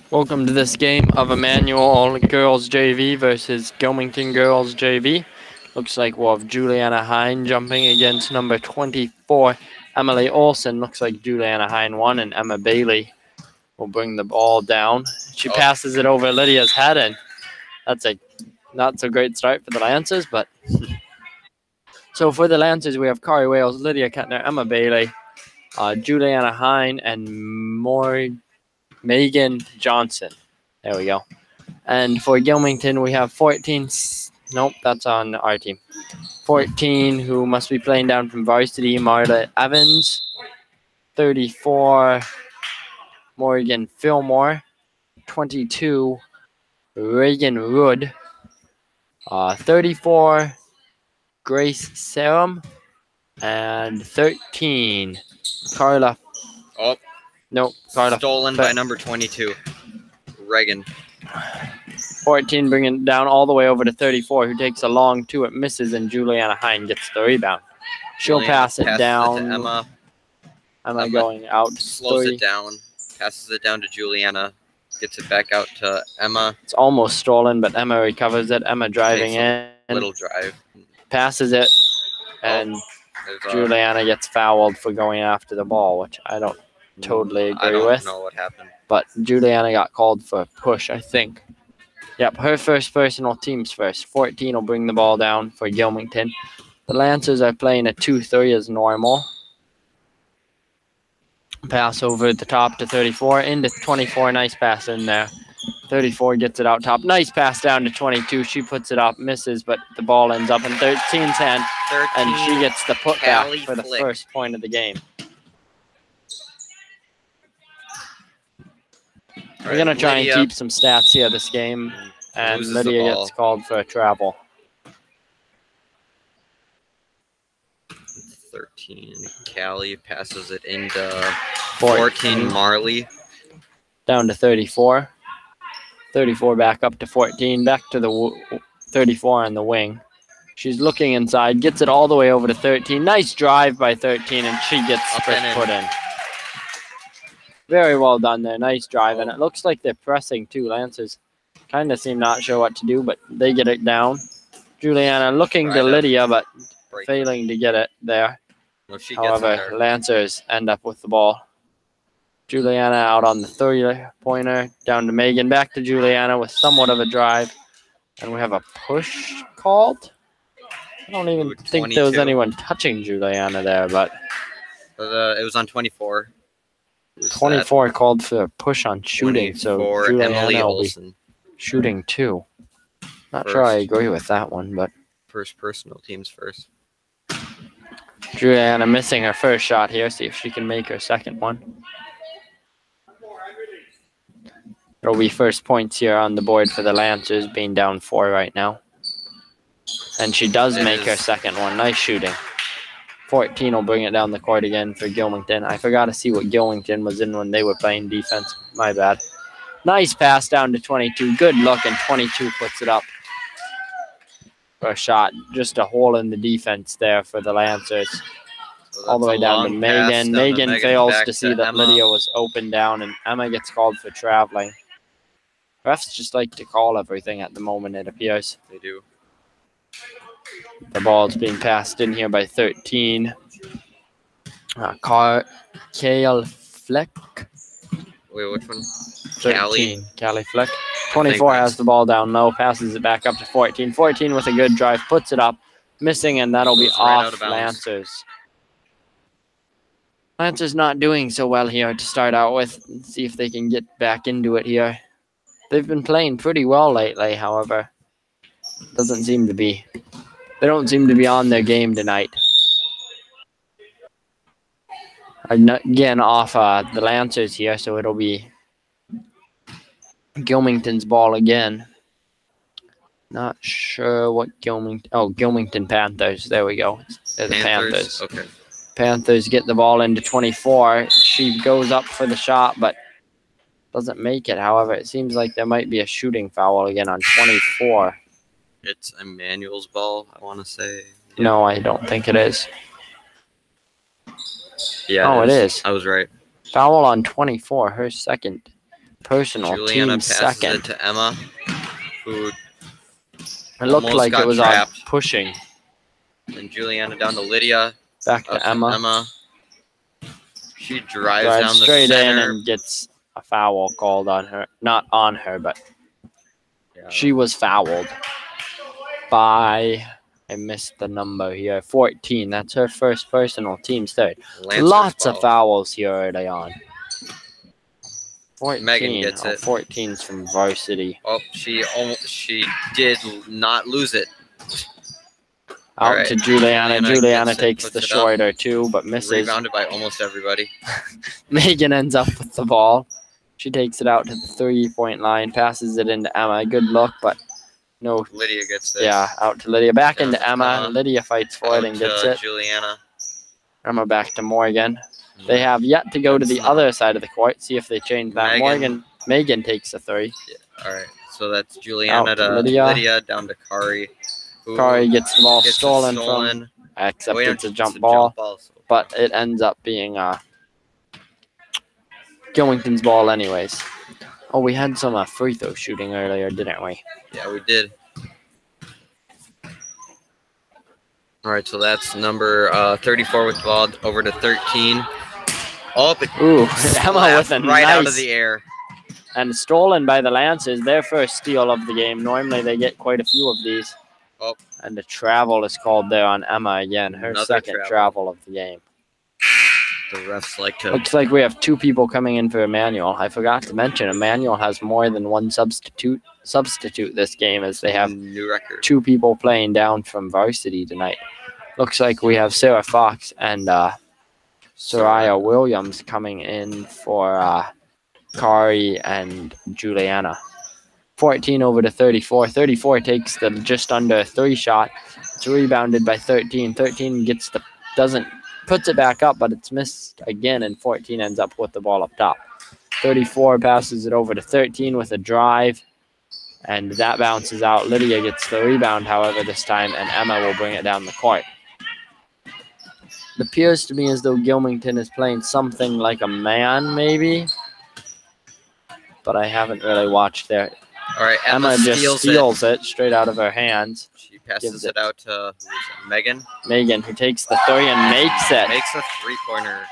Welcome to this game of Immanuel Girls JV versus Gilmanton Girls JV. Looks like we'll have Juliana Hine jumping against number 24, Emily Olson. Looks like Juliana Hine won, and Emma Bailey will bring the ball down. She passes it over Lydia's head, and that's a not so great start for the Lancers. But so for the Lancers, we have Kari Wales, Lydia Kettner, Emma Bailey, Juliana Hine, and Megan Johnson. There we go. And for Gilmanton, we have 14. Nope, that's on our team. 14, who must be playing down from varsity, Marla Evans. 34, Morgan Fillmore. 22, Reagan Wood. 34, Grace Serum. And 13, Carla. Oh. Nope, Carla. Stolen by number 22, Reagan. 14 bringing it down all the way over to 34, who takes a long two. It misses, and Juliana Hine gets the rebound. She'll pass it down. It to Emma. Emma going out. Slows it down. Passes it down to Juliana. Gets it back out to Emma. It's almost stolen, but Emma recovers it. Emma driving in. Little drive. Passes it, and Juliana gets fouled for going after the ball, which I don't totally agree with. I don't know what happened. But Juliana got called for a push, I think. Yep, her first personal, team's first. 14 will bring the ball down for Gilmanton. The Lancers are playing a 2-3 as normal. Pass over the top to 34, into 24. Nice pass in there. 34 gets it out top. Nice pass down to 22. She puts it up, misses, but the ball ends up in 13's hand. And she gets the putback for the first point of the game. We're going to try and keep some stats here this game, and Lydia gets called for a travel. 13, Callie passes it into 14, Marley. Down to 34. 34 back up to 14, back to the 34 on the wing. She's looking inside, gets it all the way over to 13. Nice drive by 13, and she gets first put in. Very well done there. Nice drive. And it looks like they're pressing too. Lancers kind of seem not sure what to do, but they get it down. Juliana looking to Lydia, but failing to get it there. However, Lancers end up with the ball. Juliana out on the 3-pointer. Down to Megan. Back to Juliana with somewhat of a drive. And we have a push called. I don't even think there was anyone touching Juliana there, but it was on 24. 24 called for a push on shooting, so Juliana will be shooting 2. Not sure I agree with that one, but first personal, teams first. Juliana missing her first shot here. See if she can make her second one. It'll be first points here on the board for the Lancers, being down 4 right now. And she does make her second one. Nice shooting. 14 will bring it down the court again for Gilmanton. I forgot to see what Gilmanton was in when they were playing defense. My bad. Nice pass down to 22. Good look, and 22 puts it up for a shot. Just a hole in the defense there for the Lancers. So all the way down to Megan. Megan fails to see that Lydia was open down, and Emma gets called for traveling. Refs just like to call everything at the moment, it appears. They do. The ball is being passed in here by 13. Kale Fleck. Wait, which one? 13. Callie Fleck. 24 has the ball down low, passes it back up to 14. 14 with a good drive, puts it up, missing, and that'll be off Lancers. Lancers not doing so well here to start out with. Let's see if they can get back into it here. They've been playing pretty well lately, however. Doesn't seem to be. They don't seem to be on their game tonight. Again, off the Lancers here, so it'll be Gilmanton's ball again. Not sure what Gilmanton... Oh, Gilmanton Panthers. There we go. They're the Panthers. Okay. Panthers get the ball into 24. She goes up for the shot, but doesn't make it. However, it seems like there might be a shooting foul again on 24. It's Immanuel's ball, I want to say. Yeah. No, I don't think it is. Yeah. Oh, it is. I was right. Foul on 24, her second. personal Juliana team passes second. it to Emma, who It looked almost like got it was trapped. on pushing. And Juliana down to Lydia. Back Up to Emma. Emma. She drives Drives down the straight in center. and gets a foul called on her. Not on her, but Yeah, she was fouled by, I missed the number here, 14. That's her first personal, team's third. Lancer's Lots ball. of fouls here early on. 14. Megan gets it. 14's from varsity. Oh, she did not lose it. Out Alright, to Juliana. Juliana Juliana gets it, takes puts the it up. shorter two, but misses. Rebounded by almost everybody. Megan ends up with the ball. She takes it out to the 3-point line, passes it into Emma. Good look, but no. Lydia gets it. Yeah, out to Lydia. Back Down into to Emma. Emma. Lydia fights for Out it and gets to it. Juliana. Emma back to Morgan. They have yet to go to the other side of the court, see if they change that. Megan takes a three. Yeah, all right, so that's Juliana Out to to Lydia. down to Kari. Kari gets the ball Gets stolen it from, except Wait, it's a jump ball, but it ends up being Gilmanton's ball anyways. Oh, we had some free throw shooting earlier, didn't we? Yeah, we did. All right, so that's number 34 with the ball over to 13. Oh, ooh, Emma with a right nice, out of the air. And stolen by the Lancers, their first steal of the game. Normally they get quite a few of these. Oh. And the travel is called there on Emma again, her Another second travel of the game. The refs like to... Looks like we have two people coming in for Immanuel. I forgot to mention, Immanuel has more than one substitute this game, as they have new record. Two people playing down from varsity tonight. Looks like we have Sarah Fox and Soraya Williams coming in for Kari and Juliana. 14 over to 34. 34 takes the just under 3 shot. It's rebounded by 13. 13 gets the puts it back up, but it's missed again, and 14 ends up with the ball up top. 34 passes it over to 13 with a drive, and that bounces out. Lydia gets the rebound, however, this time, and Emma will bring it down the court. It appears to me as though Gilmanton is playing something like a man, maybe, but I haven't really watched there. All right, Emma just steals it straight out of her hands. She passes it out to Megan. Megan, who takes the three and makes it. Makes a three-pointer.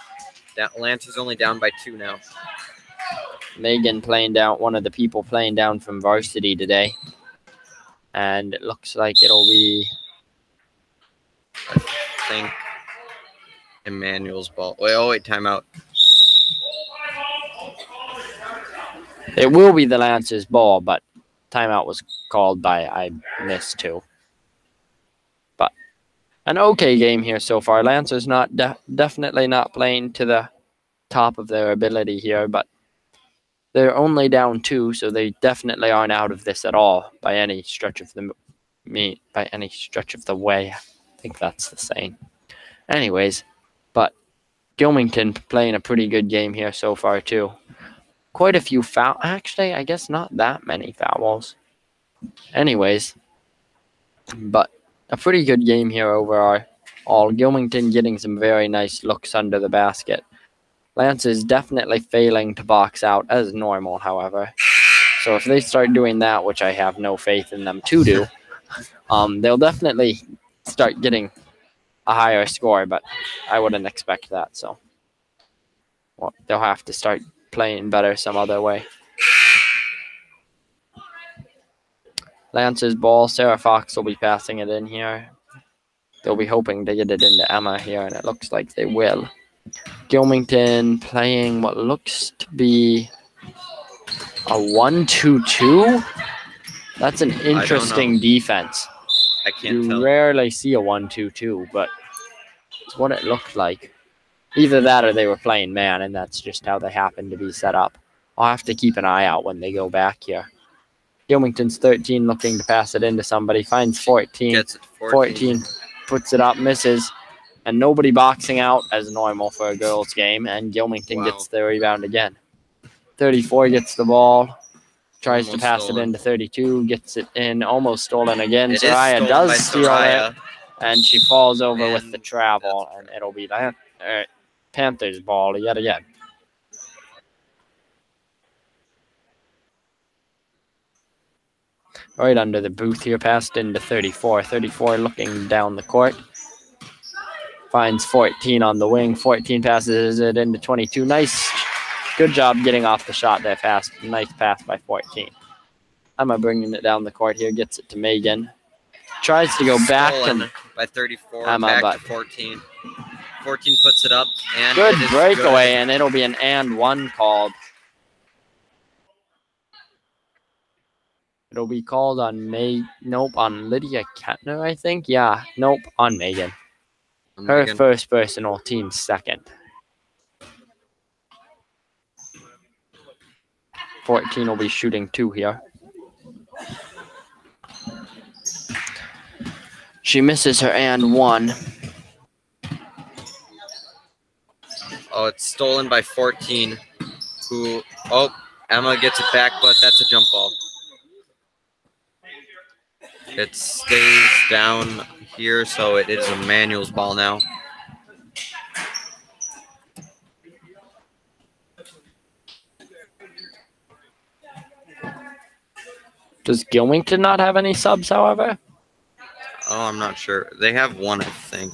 Lance is only down by 2 now. Megan playing down, one of the people playing down from varsity today. And it looks like it'll be... I think Immanuel's ball. Wait, timeout. It will be the Lancers' ball, but timeout was called by I missed too. But an okay game here so far. Lancers definitely not playing to the top of their ability here, but they're only down 2, so they definitely aren't out of this at all by any stretch of the way. I think that's the saying. Anyways, but Gilmanton playing a pretty good game here so far too. Quite a few fouls. Actually, I guess not that many fouls. Anyways, but a pretty good game here overall. Gilmanton getting some very nice looks under the basket. Lance is definitely failing to box out as normal, however. So if they start doing that, which I have no faith in them to do, they'll definitely start getting a higher score, but I wouldn't expect that. So they'll have to start playing better some other way. Lance's ball. Sarah Fox will be passing it in here. They'll be hoping to get it into Emma here, and it looks like they will. Gilmanton playing what looks to be a 1-2-2. That's an interesting defense. I can't tell. You rarely see a 1-2-2, but it's what it looked like. Either that or they were playing man, and that's just how they happened to be set up. I'll have to keep an eye out when they go back here. Gilmanton's 13 looking to pass it into somebody. Finds 14. Gets it 14 puts it up, misses. And nobody boxing out as normal for a girls' game. And Gilmanton gets the rebound again. 34 gets the ball. Tries to pass it into 32. Gets it in. Almost stolen again. Soraya does steal it. And she falls over with the travel. And it'll be that. Panthers ball yet again. Right under the booth here, passed into 34. 34 looking down the court. Finds 14 on the wing. 14 passes it into 22. Nice. Good job getting off the shot there fast. Nice pass by 14. Emma bringing it down the court here. Gets it to Megan. Tries to go back. Stolen by 34. Emma, back to 14. 14 puts it up. And good it is breakaway, good. and it'll be an and one called. It'll be called on on Lydia Kettner, I think. Yeah, nope, on Megan. Her first personal, team second. 14 will be shooting 2 here. She misses her and 1. Oh, it's stolen by 14. Emma gets it back, but that's a jump ball. It stays down here, so it is Immanuel's ball now. Does Gilmanton not have any subs, however? Oh, I'm not sure. They have one, I think.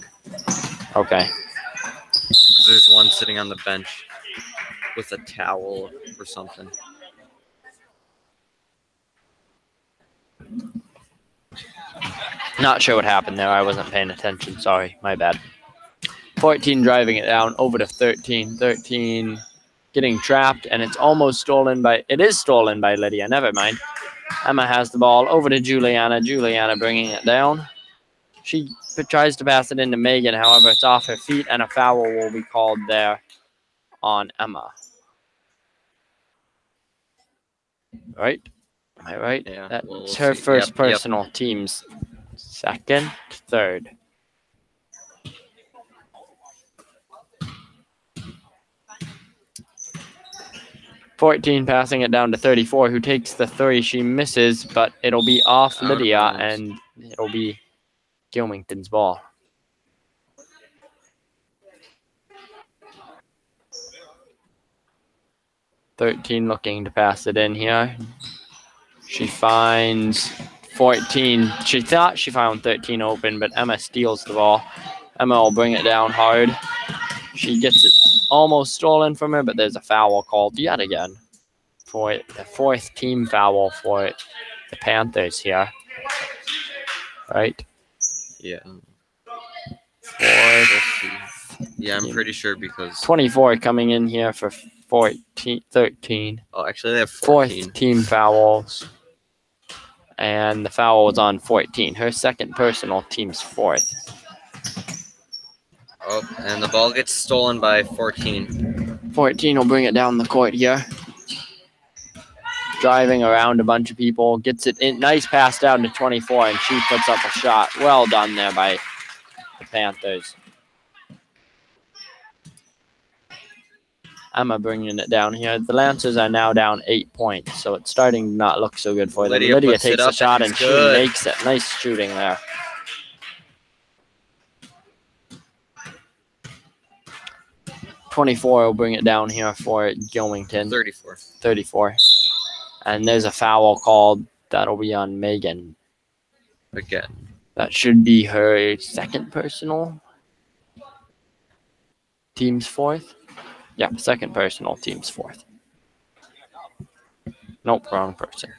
Okay. There's one sitting on the bench with a towel or something. Not sure what happened there. I wasn't paying attention. Sorry, my bad. 14 driving it down over to 13. 13 getting trapped, and it's almost stolen by... It is stolen by Lydia. Never mind. Emma has the ball over to Juliana. Juliana bringing it down. She tries to pass it into Megan. However, it's off her feet, and a foul will be called there on Emma. Right? Am I right? Yeah. That's her first personal, team's second, third. .14 passing it down to 34, who takes the 3. She misses, but it'll be off Lydia, and it'll be Gilmanton's ball. .13 looking to pass it in here. She finds 14. She thought she found 13 open, but Emma steals the ball. Emma will bring it down hard. She gets it almost stolen from her, but there's a foul called yet again for the 4th team foul for the Panthers here. Right? Yeah. 4th. Yeah, I'm pretty sure because 24 coming in here for 13. Oh, actually they have 14. 4th team fouls. And the foul was on 14. Her second personal, team's 4th. Oh, and the ball gets stolen by 14. 14 will bring it down the court here. Driving around a bunch of people. Gets it in. Nice pass down to 24, and she puts up a shot. Well done there by the Panthers. Emma bringing it down here. The Lancers are now down 8 points, so it's starting to not look so good for them. Lydia takes a shot, and she makes it. Nice shooting there. .24 will bring it down here for Gilmanton. 34. And there's a foul called. That'll be on Megan. Again. That should be her second personal. Team's 4th. Yeah, second personal, team's 4th. Nope, wrong person.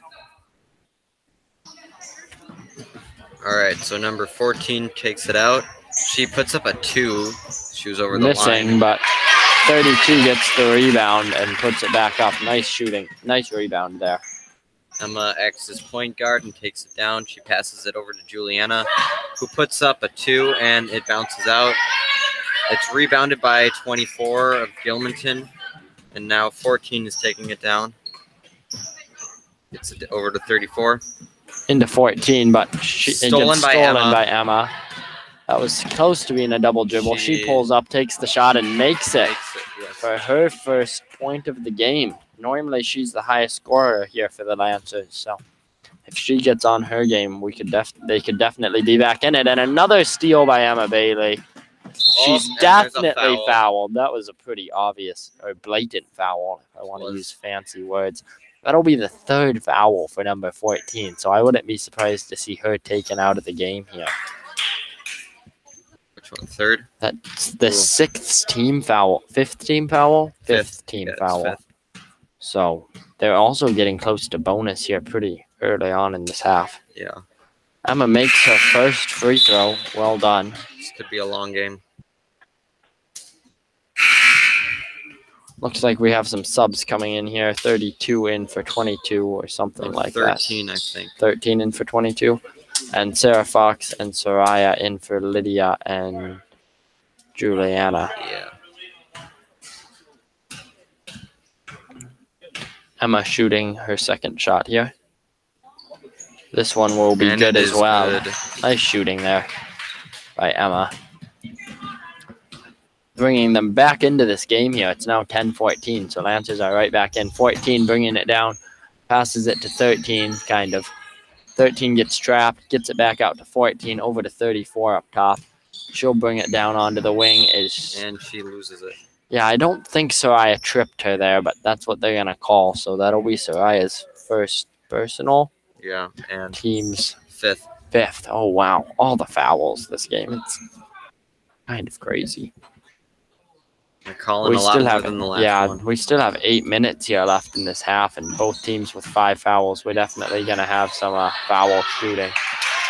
All right, so number 14 takes it out. She puts up a 2. She was over the line. Missing, but 32 gets the rebound and puts it back up. Nice shooting. Nice rebound there. Emma acts as point guard and takes it down. She passes it over to Juliana, who puts up a 2, and it bounces out. It's rebounded by 24 of Gilmanton, and now 14 is taking it down. It's over to 34. Into 14, but it gets stolen by Emma. That was close to being a double dribble. She pulls up, takes the shot, and makes it for her first point of the game. Normally, she's the highest scorer here for the Lancers, so if she gets on her game, they could definitely be back in it. And another steal by Emma Bailey. She's definitely fouled. That was a pretty obvious or blatant foul, if I want to use fancy words. That'll be the third foul for number 14, so I wouldn't be surprised to see her taken out of the game here. Which one? Third? That's the sixth team foul. Fifth team foul? Fifth team foul. Fifth. So they're also getting close to bonus here pretty early on in this half. Yeah. Emma makes her first free throw. Well done. This could be a long game. Looks like we have some subs coming in here. 32 in for 22 or something like 13, that. 13, I think. 13 in for 22. And Sarah Fox and Soraya in for Lydia and Juliana. Yeah. Emma shooting her second shot here. This one will be good as well. Good. Nice shooting there by Emma. Bringing them back into this game here. It's now 10-14, so Lancers are right back in. 14 bringing it down, passes it to 13, kind of. 13 gets trapped, gets it back out to 14, over to 34 up top. She'll bring it down onto the wing. And she loses it. Yeah, I don't think Soraya tripped her there, but that's what they're going to call. So that'll be Soraya's first personal. Yeah, and team's fifth. Fifth. Oh, wow. All the fouls this game. It's kind of crazy. They're calling a lot more than the last one. We still have 8 minutes here left in this half, and both teams with 5 fouls. We're definitely going to have some foul shooting.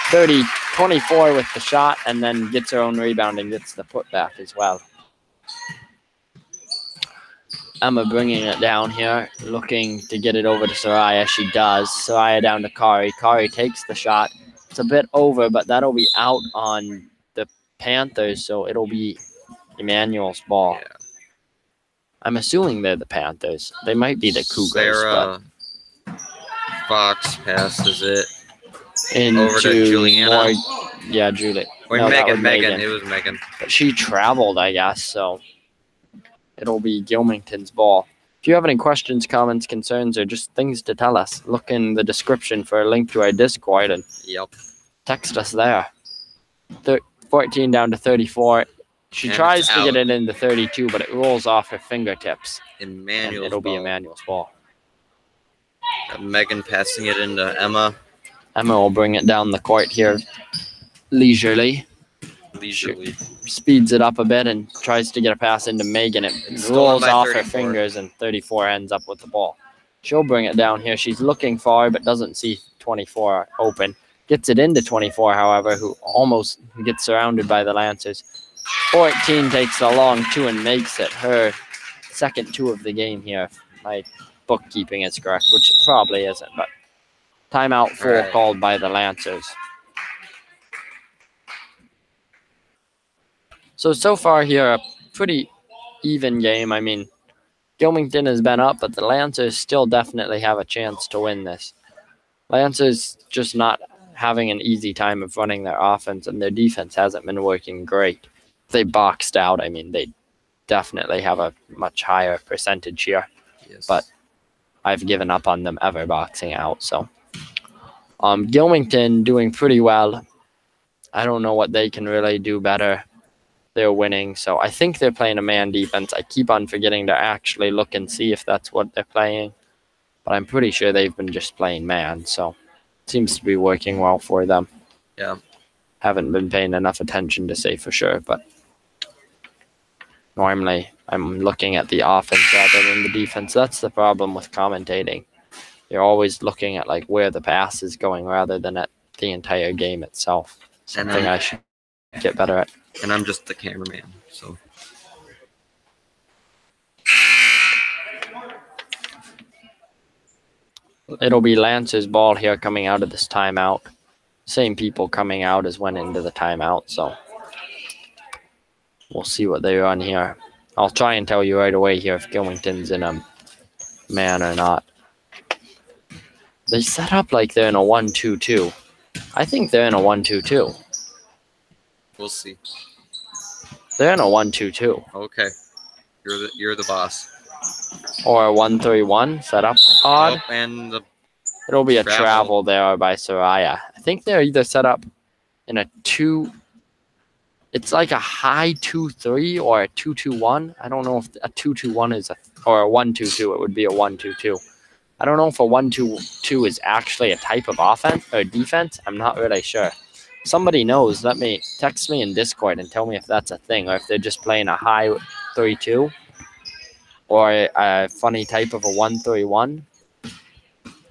30-24 with the shot, and then gets her own rebound and gets the putback as well. Emma bringing it down here, looking to get it over to Soraya. She does. Soraya down to Kari. Kari takes the shot. It's a bit over, but that'll be out on the Panthers, so it'll be Immanuel's ball. Yeah. I'm assuming they're the Panthers. They might be the Cougars. Sarah Fox passes it into over to Juliana. Julie. Or no, Megan. It was Megan. But she traveled, I guess, so it'll be Gilmanton's ball. If you have any questions, comments, concerns, or just things to tell us, look in the description for a link to our Discord and text us there. 14 down to 34. She tries to get it into 32, but it rolls off her fingertips. Immanuel's it'll ball. be Immanuel's ball. Megan passing it into Emma. Emma will bring it down the court here leisurely. Speeds it up a bit and tries to get a pass into Megan. It rolls off her fingers, and 34 ends up with the ball. She'll bring it down here. She's looking far, but doesn't see 24 open. Gets it into 24, however, who almost gets surrounded by the Lancers. 14 takes a long two and makes it her second two of the game here. If my bookkeeping is correct, which it probably isn't, but timeout 4 called by the Lancers. So far here, a pretty even game. I mean, Gilmanton has been up, but the Lancers still definitely have a chance to win this. Lancers just not having an easy time of running their offense, and their defense hasn't been working great. They boxed out. I mean, they definitely have a much higher percentage here. Yes. But I've given up on them ever boxing out. So Gilmanton doing pretty well. I don't know what they can really do better. They're winning, so I think they're playing a man defense. I keep on forgetting to actually look and see if that's what they're playing, but I'm pretty sure they've been just playing man, so it seems to be working well for them. Yeah. Haven't been paying enough attention to say for sure, but normally I'm looking at the offense rather than the defense. That's the problem with commentating. You're always looking at like where the pass is going rather than at the entire game itself. Something I should get better at. And I'm just the cameraman, so. It'll be Lance's ball here coming out of this timeout. Same people coming out as went into the timeout, so we'll see what they run here. I'll try and tell you right away here if Gilmanton's in a man or not. They set up like they're in a 1-2-2. I think they're in a 1-2-2. We'll see. They're in a 1-2-2. Okay. You're the boss. Or a 1-3-1 set up odd. Oh, and it'll be a travel there by Soraya. I think they're either set up in a 2. It's like a high 2-3 or a 2-2-1. I don't know if a 2-2-1 is or a 1-2-2. It would be a 1-2-2. I don't know if a 1-2-2 is actually a type of offense or defense. I'm not really sure. Somebody knows. Let me text me in Discord and tell me if that's a thing or if they're just playing a high 3-2 or a funny type of a 1-3-1.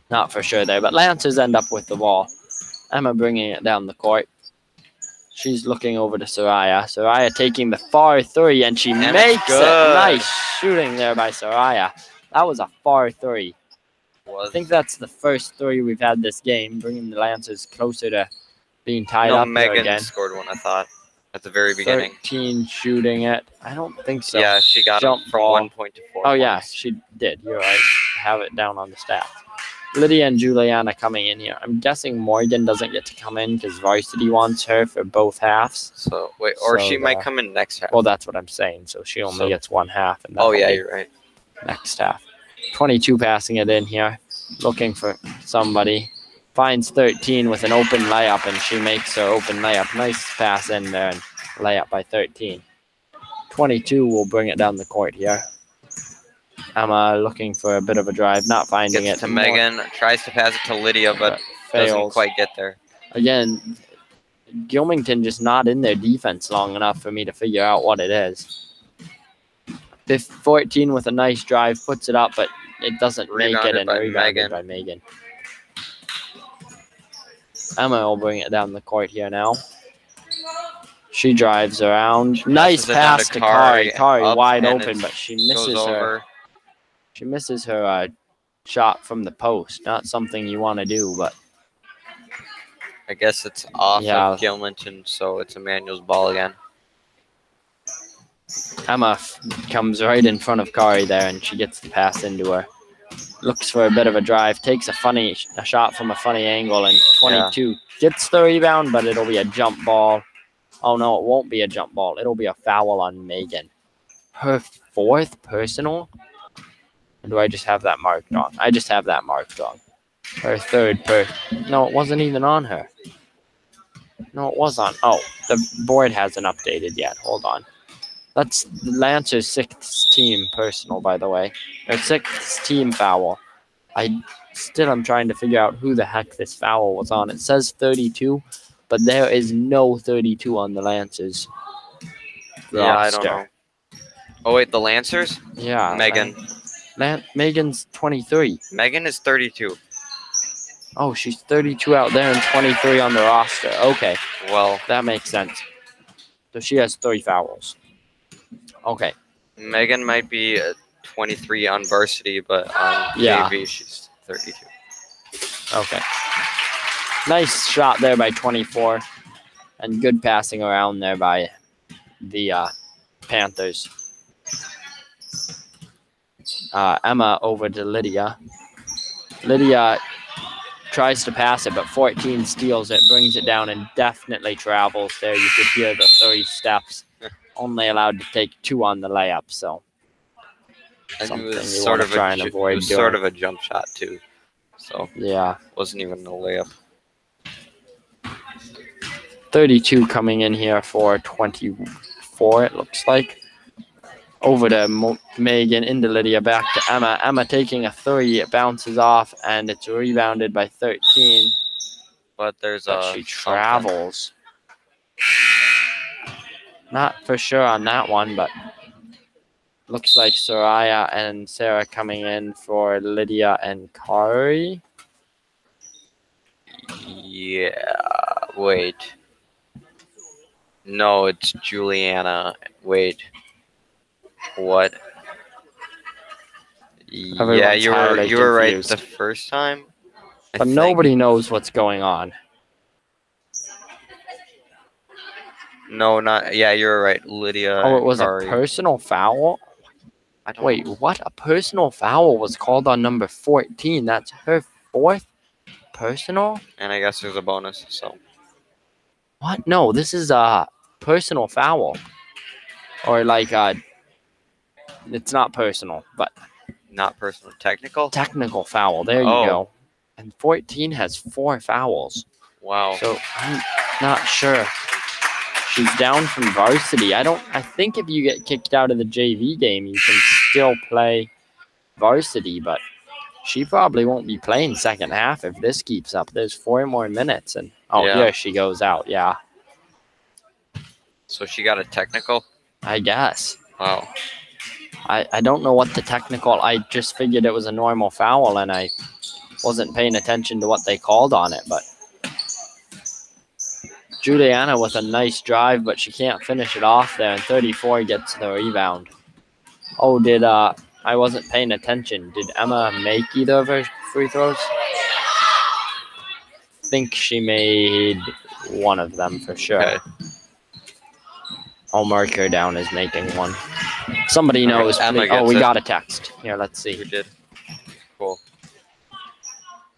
Not for sure there, but Lancers end up with the ball. Emma bringing it down the court. She's looking over to Soraya. Soraya taking the far three, and she makes it. Nice shooting there by Soraya. That was a far three. I think that's the first three we've had this game, bringing the Lancers closer to being tied up Megan again. scored one, I thought, at the very beginning. 13 shooting it. I don't think so. Yeah, she got Jump from ball. 1 point to 4 Oh, yeah, points. she did. You're right. I have it down on the stats. Lydia and Juliana coming in here. I'm guessing Morgan doesn't get to come in because varsity wants her for both halves. So, wait, or So she might come in next half. Well, that's what I'm saying. So she only gets one half. And Oh, yeah, you're right. Next half. 22 passing it in here. Looking for somebody. Finds 13 with an open layup, and she makes her open layup. Nice pass in there and layup by 13. 22 will bring it down the court here. Emma looking for a bit of a drive, not finding Gets it. to Megan, tries to pass it to Lydia, but doesn't fails. quite get there. Again, Gilmanton just not in their defense long enough for me to figure out what it is. 14 with a nice drive, puts it up, but it doesn't make it, and rebounded by Megan. Emma will bring it down the court here now. She drives around. Nice pass to Kari. Kari wide open, but she misses her. She misses her shot from the post. Not something you want to do, but I guess it's off of Gilmanton, so it's Immanuel's ball again. Emma comes right in front of Kari there, and she gets the pass into her. Looks for a bit of a drive, takes a shot from a funny angle, and 22 gets the rebound, but it'll be a jump ball. Oh, no, it won't be a jump ball. It'll be a foul on Megan. Her fourth personal? Or do I just have that marked wrong? I just have that marked wrong. Her third No, it wasn't even on her. No, it was on. Oh, the board hasn't updated yet. Hold on. That's Lancer's sixth team personal, by the way. Or sixth team foul. I'm trying to figure out who the heck this foul was on. It says 32, but there is no 32 on the Lancers. Yeah, I don't know. Oh, wait, the Lancers? Yeah. Megan. Megan's 23. Megan is 32. Oh, she's 32 out there and 23 on the roster. Okay. Well, that makes sense. So she has 3 fouls. Okay. Megan might be 23 on varsity, but on JV she's 32. Okay. Nice shot there by 24. And good passing around there by the Panthers. Emma over to Lydia. Lydia tries to pass it, but 14 steals it, brings it down, and definitely travels there. You could hear the 3 steps. Only allowed to take 2 on the layup, so something you want to try and avoid. It was sort of a jump shot too, so yeah, wasn't even a layup. 32 coming in here for 24. It looks like. Over to Megan, into Lydia, back to Emma. Emma taking a 3. It bounces off, and it's rebounded by 13. But she travels. Not for sure on that one, but looks like Soraya and Sarah coming in for Lydia and Kari. Yeah, wait. No, it's Juliana. Wait. What? Yeah, you were right the first time. But nobody knows what's going on. No, not. Yeah, you're right, Lydia. Oh, it was a personal foul? Wait, what? A personal foul was called on number 14. That's her 4th personal? And I guess there's a bonus, so. What? No, this is a personal foul. Or like it's not personal, but. Not personal. Technical? Technical foul. There you go. And 14 has 4 fouls. Wow. So I'm not sure. She's down from varsity. I think if you get kicked out of the JV game, you can still play varsity, but She probably won't be playing second half if this keeps up. There's 4 more minutes, and Yeah. here she goes out. Yeah, So she got a technical? I guess. Wow. I don't know what the technical. I just figured it was a normal foul, and I wasn't paying attention to what they called on it. But Juliana with a nice drive, but she can't finish it off there, and 34 gets the rebound. Oh, I wasn't paying attention. Did Emma make either of her free throws? I think she made one of them for sure. Okay. I'll mark her down as making one. Somebody knows. Emma Oh, we gets it. got a text. Here, let's see. We did. Cool.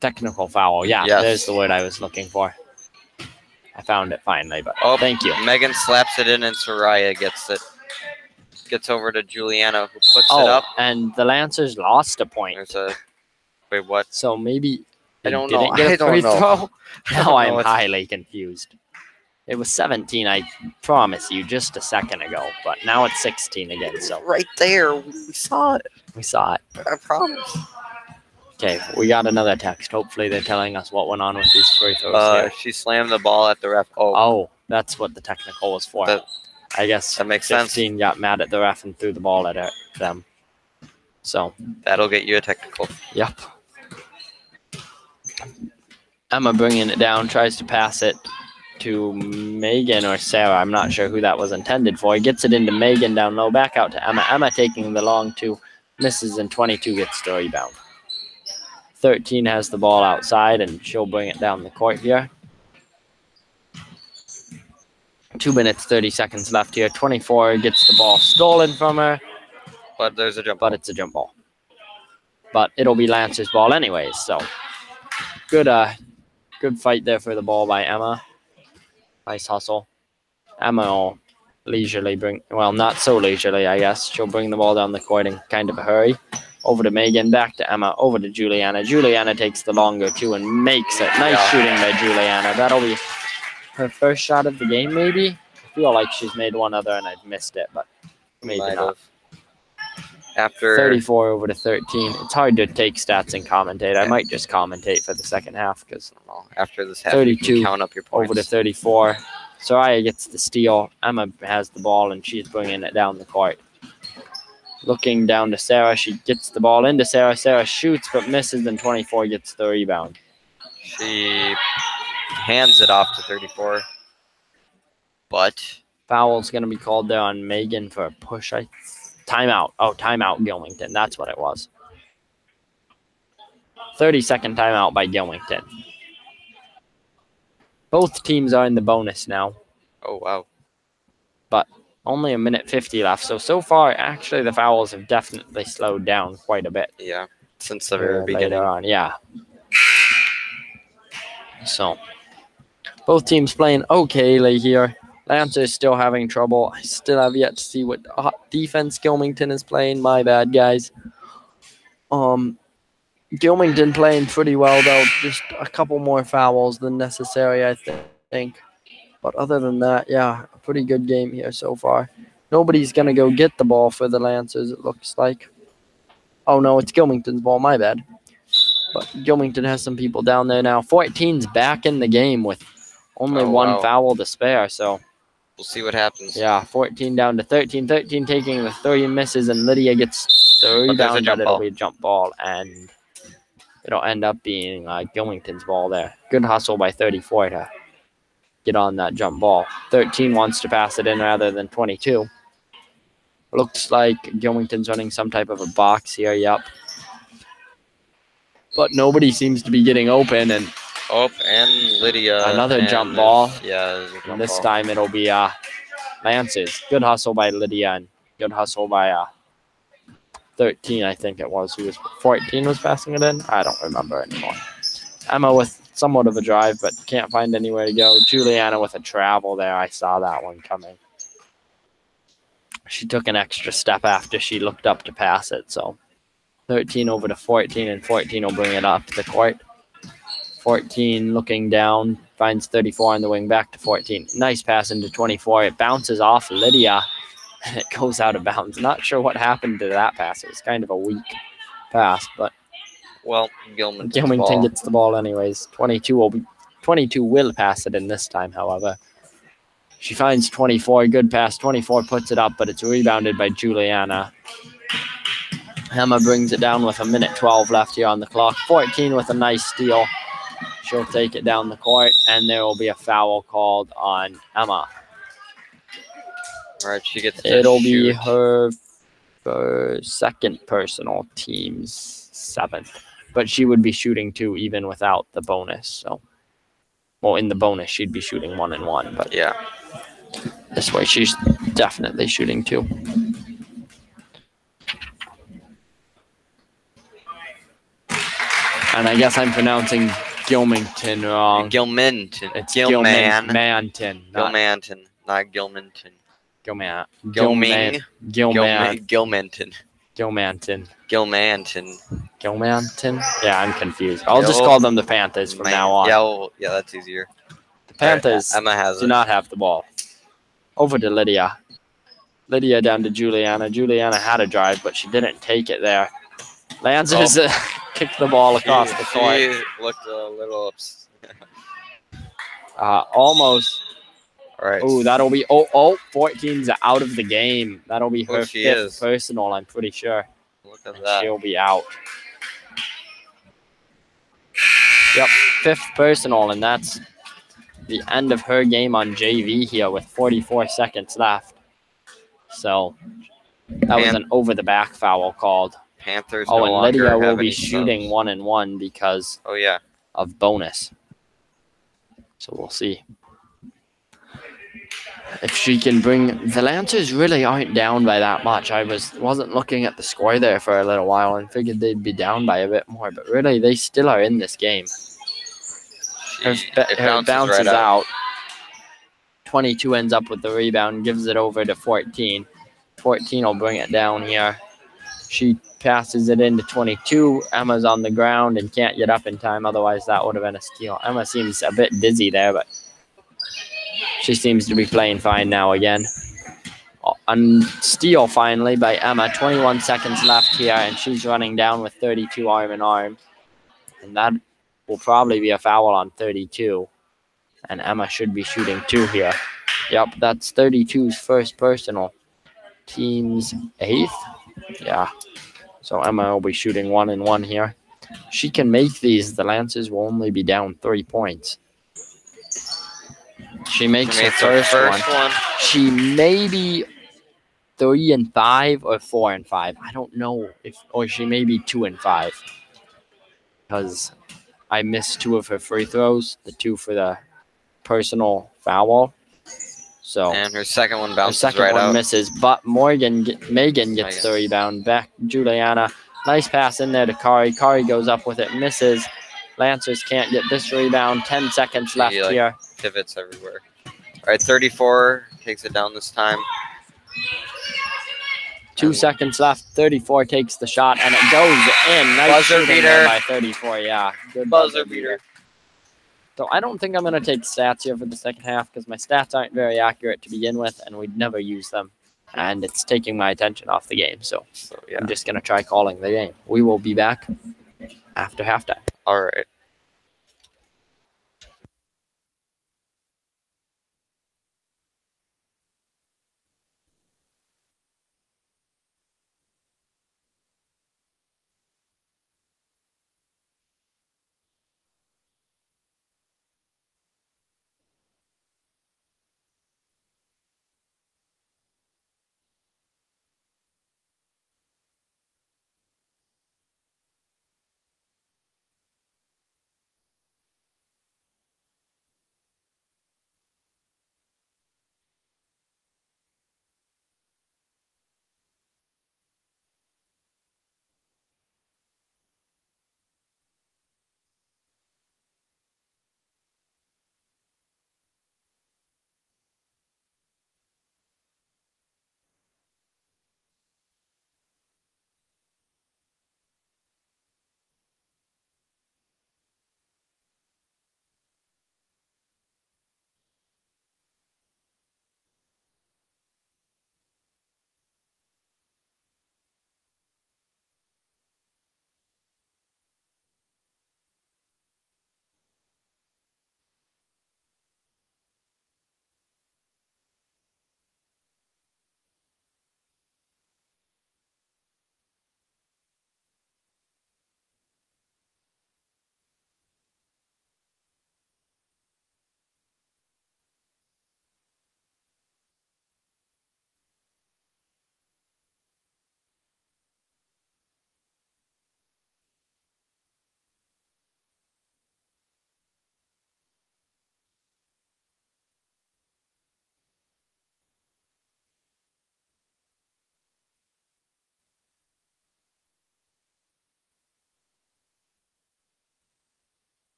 Technical foul. Yeah, Yes. There's the word I was looking for. I found it finally, but Oh, thank you. Megan slaps it in, and Soraya gets it. Gets over to Juliana, who puts it up. And the Lancers lost a point. There's a wait, what? So maybe I they don't didn't know. get a I don't free know. throw? I Now don't I'm know. It's highly confused. It was 17, I promise you, just a second ago. But now it's 16 again, so right there. We saw it. we saw it. I promise. Okay, we got another text. Hopefully they're telling us what went on with these free throws here. She slammed the ball at the ref. Oh, that's what the technical was for. That- I guess that makes sense. 15 got mad at the ref and threw the ball at them. So, That'll get you a technical. yep. Emma bringing it down, tries to pass it to Megan or Sarah. I'm not sure who that was intended for. He gets it into Megan down low, back out to Emma. Emma taking the long two, misses, and 22 gets the rebound. 13 has the ball outside, and she'll bring it down the court here. 2 minutes, 30 seconds left here. 24 gets the ball stolen from her, But there's a jump. but it's a jump ball. But it'll be Lancer's ball anyways, so good fight there for the ball by Emma. Nice hustle. Emma will leisurely not so leisurely, I guess. She'll bring the ball down the court in kind of a hurry. Over to Megan, back to Emma, over to Juliana. Juliana takes the longer two and makes it. Nice shooting by Juliana. That'll be her first shot of the game, maybe. I feel like she's made one other and I've missed it, but maybe Might not. have. After 34 over to 13. It's hard to take stats and commentate. I might just commentate for the second half because after this half, you 32 can count up your points. over to 34. Soraya gets the steal. Emma has the ball and she's bringing it down the court. Looking down to Sarah. She gets the ball into Sarah. Sarah shoots but misses, and 24 gets the rebound. She hands it off to 34. But Foul's going to be called there on Megan for a push. Timeout. Oh, timeout, Gilmanton. That's what it was. 30-second timeout by Gilmanton. Both teams are in the bonus now. oh wow. But only 1:50 left. So far, actually, the fouls have definitely slowed down quite a bit. Yeah. Since the very beginning. Later on, yeah. So, both teams playing okayly here. Lancers still having trouble. I still have yet to see what defense Gilmanton is playing. My bad, guys. Gilmanton playing pretty well, though. Just a couple more fouls than necessary, I think. But other than that, yeah, a pretty good game here so far. Nobody's going to go get the ball for the Lancers, it looks like. Oh, no, it's Gilmanton's ball. My bad. But Gilmanton has some people down there now. 14's back in the game with only one foul to spare, so we'll see what happens. yeah, 14 down to 13. 13 taking the 3 misses, and Lydia gets the rebound, but it'll be a jump ball, and it'll end up being Gilmanton's ball there. Good hustle by 34 to get on that jump ball. 13 wants to pass it in rather than 22. Looks like Gilmanton's running some type of a box here, yep. But nobody seems to be getting open, and and Lydia. another jump ball. Yeah, And this time it'll be Lancers. Good hustle by Lydia and good hustle by 13, I think it was. 14 was passing it in? I don't remember anymore. Emma with somewhat of a drive, but can't find anywhere to go. Juliana with a travel there. I saw that one coming. She took an extra step after she looked up to pass it, so 13 over to 14, and 14 will bring it up to the court. 14 looking down, finds 34 on the wing, back to 14. Nice pass into 24. It bounces off Lydia, and it goes out of bounds. Not sure what happened to that pass. It was kind of a weak pass, but Well, Gilmanton. Gilmanton gets the ball anyways. 22 will pass it in this time, however. She finds 24. Good pass. 24 puts it up, but it's rebounded by Juliana. Emma brings it down with 1:12 left here on the clock. 14 with a nice steal. She'll take it down the court, and there will be a foul called on Emma. All right, she gets to It'll shoot. be her second personal, team's 7th. But she would be shooting 2 even without the bonus. So, well, in the bonus, she'd be shooting 1 and 1. But yeah, this way, she's definitely shooting 2. And I guess I'm pronouncing Gilmanton wrong. Gilmanton. It's Gilmanton. Gilmanton, Not Gilmanton. Gilmanton. Gilmanton. Gilmanton. Yeah, I'm confused. I'll just call them the Panthers from now on. Yeah, that's easier. The Panthers Emma has do not have the ball. Over to Lydia. Lydia down to Juliana. Juliana had a drive, but she didn't take it there. Lancers kicked the ball across the court. She looked a little upset. Almost. All right. Oh, that'll be 14's out of the game. That'll be her 5th personal, I'm pretty sure. Look at that. She'll be out. Yep, 5th personal, and that's the end of her game on JV here with 44 seconds left. So that was an over-the-back foul called. Panthers. Oh, and Lydia will be shooting 1 and 1 because of bonus. So we'll see if she can bring. The Lancers really aren't down by that much. I wasn't looking at the score there for a little while and figured they'd be down by a bit more, but really they still are in this game. Her bounces out. 22 ends up with the rebound, gives it over to 14. 14 will bring it down here. She passes it into 22. Emma's on the ground and can't get up in time. Otherwise, that would have been a steal. Emma seems a bit dizzy there, but she seems to be playing fine now again. And steal finally by Emma. 21 seconds left here, and she's running down with 32 arm in arm. And that will probably be a foul on 32. And Emma should be shooting 2 here. Yep, that's 32's first personal. Team's 8th. Yeah. So Emma will be shooting 1 and 1 here. She can make these. The Lancers will only be down 3 points. She makes her first one. She may be 3 and 5 or 4 and 5. I don't know or she may be 2 and 5 because I missed 2 of her free throws. The 2 for the personal foul. So and her second one bounces right out. Her second one misses, but Megan gets the rebound. Back Juliana. Nice pass in there to Kari. Kari goes up with it, misses. Lancers can't get this rebound. 10 seconds left here. Pivots everywhere. All right, 34 takes it down this time. 2 seconds left. 34 takes the shot, and it goes in. Nice buzzer beater by 34. Yeah, good buzzer beater. So I don't think I'm going to take stats here for the second half because my stats aren't very accurate to begin with, and we'd never use them. And it's taking my attention off the game. So I'm just going to try calling the game. We will be back after halftime. All right.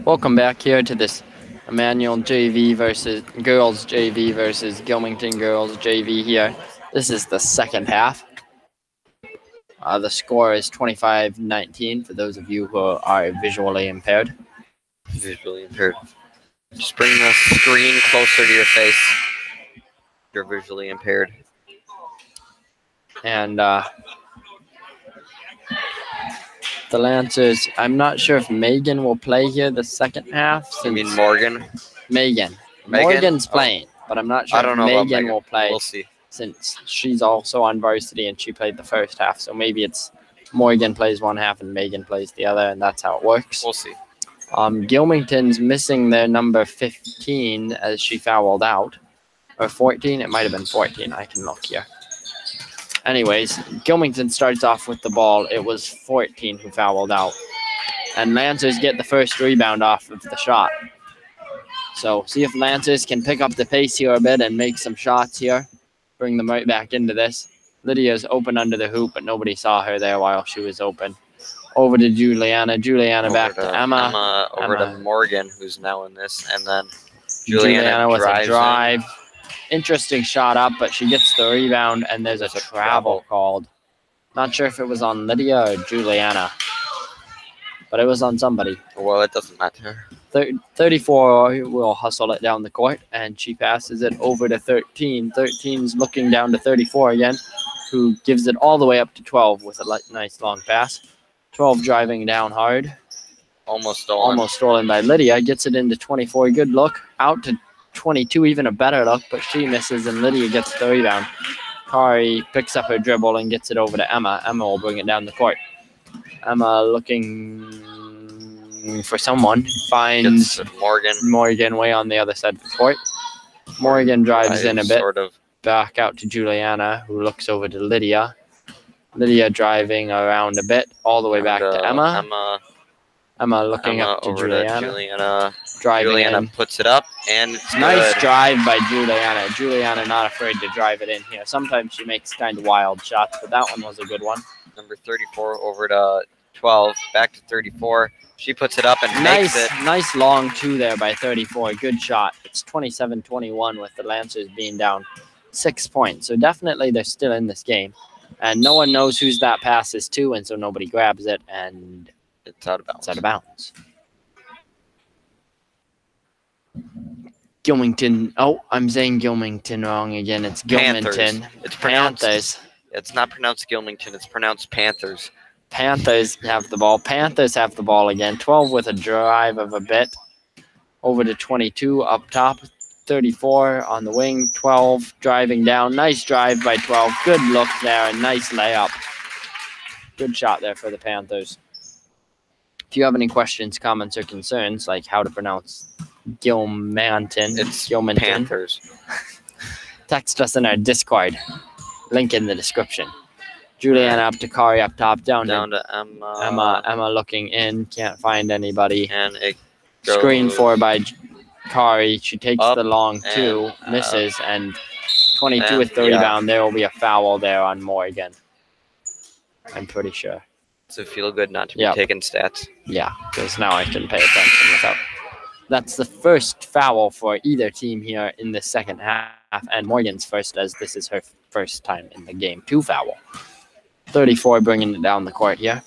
Welcome back here to this Immanuel JV versus girls JV versus Gilmanton girls JV here. This is the second half. The score is 25-19 for those of you who are visually impaired. Visually impaired. Just bring the screen closer to your face. You're visually impaired. And the Lancers, I'm not sure if Megan will play here the second half. You mean Morgan? Megan. Morgan's playing, but I'm not sure I don't if know Megan will play. We'll see. Since she's also on varsity and she played the first half. So maybe it's Morgan plays one half and Megan plays the other, and that's how it works. We'll see. Gilmanton's missing their number 15 as she fouled out. Or 14? It might have been 14. I can look here. Anyways, Gilmanton starts off with the ball. It was 14 who fouled out. And Lancers get the first rebound off of the shot. So see if Lancers can pick up the pace here a bit and make some shots here. Bring them right back into this. Lydia's open under the hoop, but nobody saw her there while she was open. Over to Juliana. Juliana back to Emma. Over to Morgan, who's now in this. And then Juliana with a drive. Interesting shot up, but she gets the rebound, and there's a travel called. Not sure if it was on Lydia or Juliana, but it was on somebody. Well, it doesn't matter. 34 will hustle it down the court, and she passes it over to 13. 13's looking down to 34 again, who gives it all the way up to 12 with a nice long pass. 12 driving down hard. Almost stolen. Almost stolen by Lydia. Gets it into 24. Good look. Out to 22, even a better look, but she misses, and Lydia gets the rebound. Kari picks up her dribble and gets it over to Emma. Emma will bring it down the court. Emma looking for someone. Finds Morgan way on the other side of the court. Morgan drives in a bit. Back out to Juliana, who looks over to Lydia. Lydia driving around a bit, all the way back to Emma. Emma looking up to Juliana. Juliana puts it up, and it's nice good. Drive by Juliana. Juliana not afraid to drive it in here. Sometimes she makes kind of wild shots, but that one was a good one. Number 34 over to 12, back to 34. She puts it up and makes it. Nice long two there by 34. Good shot. It's 27-21 with the Lancers being down 6 points. So definitely they're still in this game. And no one knows whose that pass is to, and so nobody grabs it, and it's out of bounds. It's out of bounds. Gilmanton. Oh, I'm saying Gilmanton wrong again. It's Gilmanton. Panthers. It's pronounced Panthers. It's not pronounced Gilmanton. It's pronounced Panthers. Panthers have the ball. Panthers have the ball again. 12 with a drive of a bit. Over to 22 up top. 34 on the wing. 12 driving down. Nice drive by 12. Good look there. A nice layup. Good shot there for the Panthers. If you have any questions, comments, or concerns, like how to pronounce Gilmanton, it's Gilmanton, Panthers. Text us in our Discord. Link in the description. Juliana up to Kari up top, down to Emma. Emma looking in, can't find anybody. And it goes screen for by Kari. She takes the long two, misses, and 22 with the rebound. There will be a foul there on Morgan. I'm pretty sure. So feel good not to be taking stats. Yeah, because now I can pay attention without. That's the first foul for either team here in the second half, and Morgan's first, as this is her first time in the game to foul. 34 bringing it down the court here.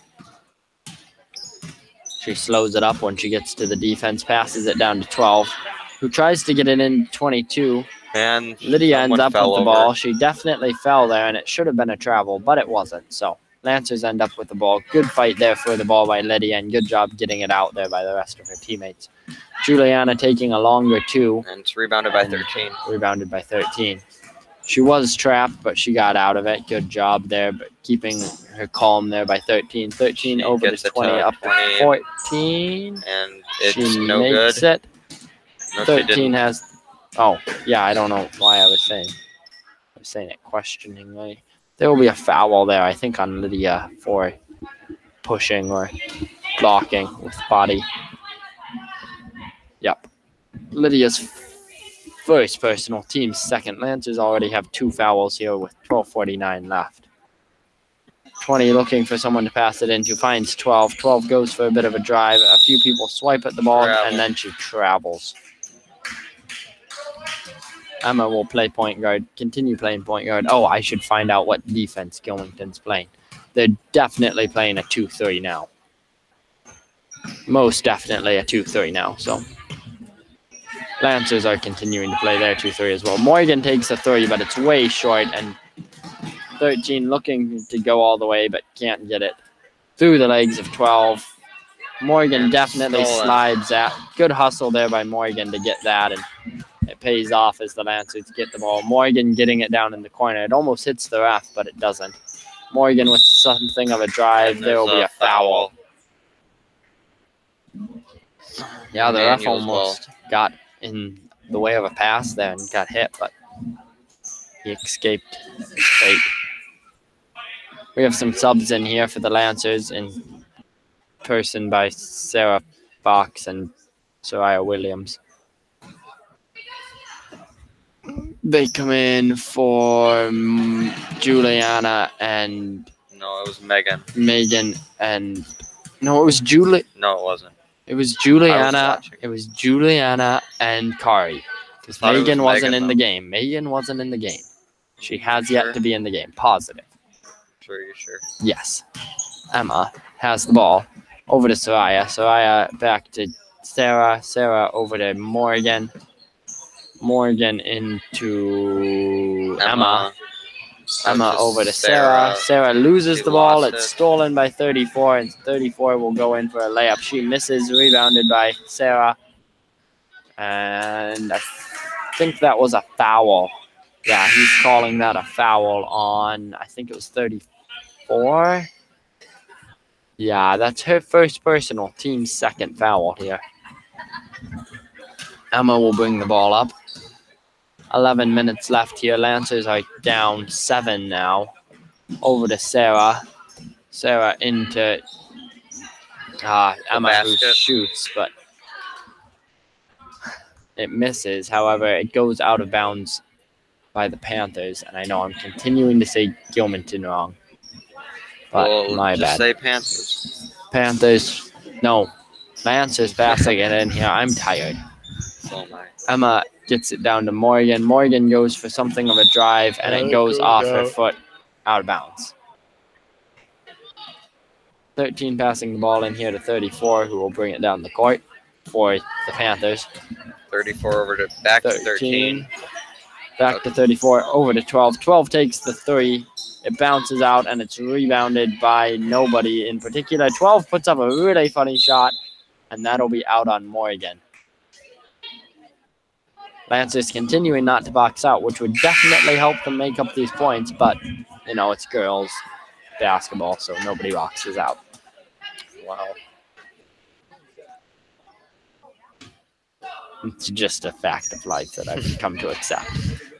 She slows it up when she gets to the defense, passes it down to 12, who tries to get it in 22. And Lydia ends up with the ball. She definitely fell there, and it should have been a travel, but it wasn't. So Lancers end up with the ball. Good fight there for the ball by Lydia, and good job getting it out there by the rest of her teammates. Juliana taking a longer two. And it's rebounded by 13. Rebounded by 13. She was trapped, but she got out of it. Good job there, but keeping her calm there by 13. 13 she over to 20, up to 14. And it's she no makes good. It. No, 13 has... Oh, yeah, I don't know why I was saying it questioningly. There will be a foul there, I think, on Lydia for pushing or blocking with body. Yep. Lydia's first personal, team's second. Lancers already have 2 fouls here with 12:49 left. 20 looking for someone to pass it into, finds 12. 12 goes for a bit of a drive. A few people swipe at the ball, and then she travels. Emma will play point guard, continue playing point guard. Oh, I should find out what defense Gilmanton's playing. They're definitely playing a 2-3 now. Most definitely a 2-3 now. So Lancers are continuing to play their 2-3 as well. Morgan takes a 3, but it's way short, and 13 looking to go all the way, but can't get it through the legs of 12. Morgan definitely slides out. Good hustle there by Morgan to get that, and it pays off as the Lancers get the ball. Morgan getting it down in the corner. It almost hits the ref, but it doesn't. Morgan with something of a drive. There will be a foul. Yeah, the ref almost got in the way of a pass there and got hit, but he escaped his fate. We have some subs in here for the Lancers in person by Sarah Fox and Soraya Williams. They come in for Juliana and... No, it was Megan. Megan and... No, it was Julie. No, it wasn't. It was Juliana. It was Juliana and Kari. Because Megan wasn't in the game. Megan wasn't in the game. She has yet to be in the game. Positive. Sure, you sure? Yes. Emma has the ball. Over to Soraya. Soraya back to Sarah. Sarah over to Morgan. Morgan into Emma. Emma over to Sarah. Sarah loses the ball. It's stolen by 34, and 34 will go in for a layup. She misses, rebounded by Sarah. And I think that was a foul. Yeah, he's calling that a foul on, I think it was 34. Yeah, that's her first personal, team's second foul here. Emma will bring the ball up. 11 minutes left here. Lancers are down 7 now. Over to Sarah. Sarah into Emma, who shoots, but it misses. However, it goes out of bounds by the Panthers, and I know I'm continuing to say Gilmanton wrong. But my bad. Say Panthers. Panthers. No. Lancers passing it in here. I'm tired. So am I. Emma gets it down to Morgan. Morgan goes for something of a drive, and it goes off her foot out of bounds. 13 passing the ball in here to 34, who will bring it down the court for the Panthers. 34 over to back to 13. Back to 34, over to 12. 12 takes the 3. It bounces out, and it's rebounded by nobody in particular. 12 puts up a really funny shot, and that'll be out on Morgan. Lancers continuing not to box out, which would definitely help them make up these points, but, you know, it's girls basketball, so nobody boxes out. Wow. It's just a fact of life that I've come to accept.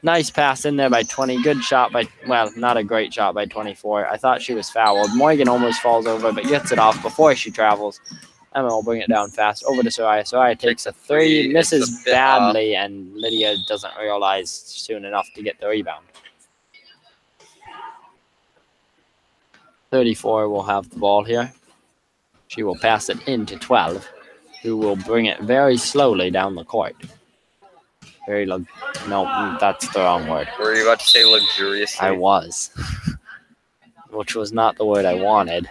Nice pass in there by 20. Good shot by, well, not a great shot by 24. I thought she was fouled. Morgan almost falls over, but gets it off before she travels. Emma will bring it down fast. Over to Soraya. Soraya takes a 3, misses badly, and Lydia doesn't realize soon enough to get the rebound. 34 will have the ball here. She will pass it into 12, who will bring it very slowly down the court. No, that's the wrong word. Were you about to say luxuriously? I was. Which was not the word I wanted.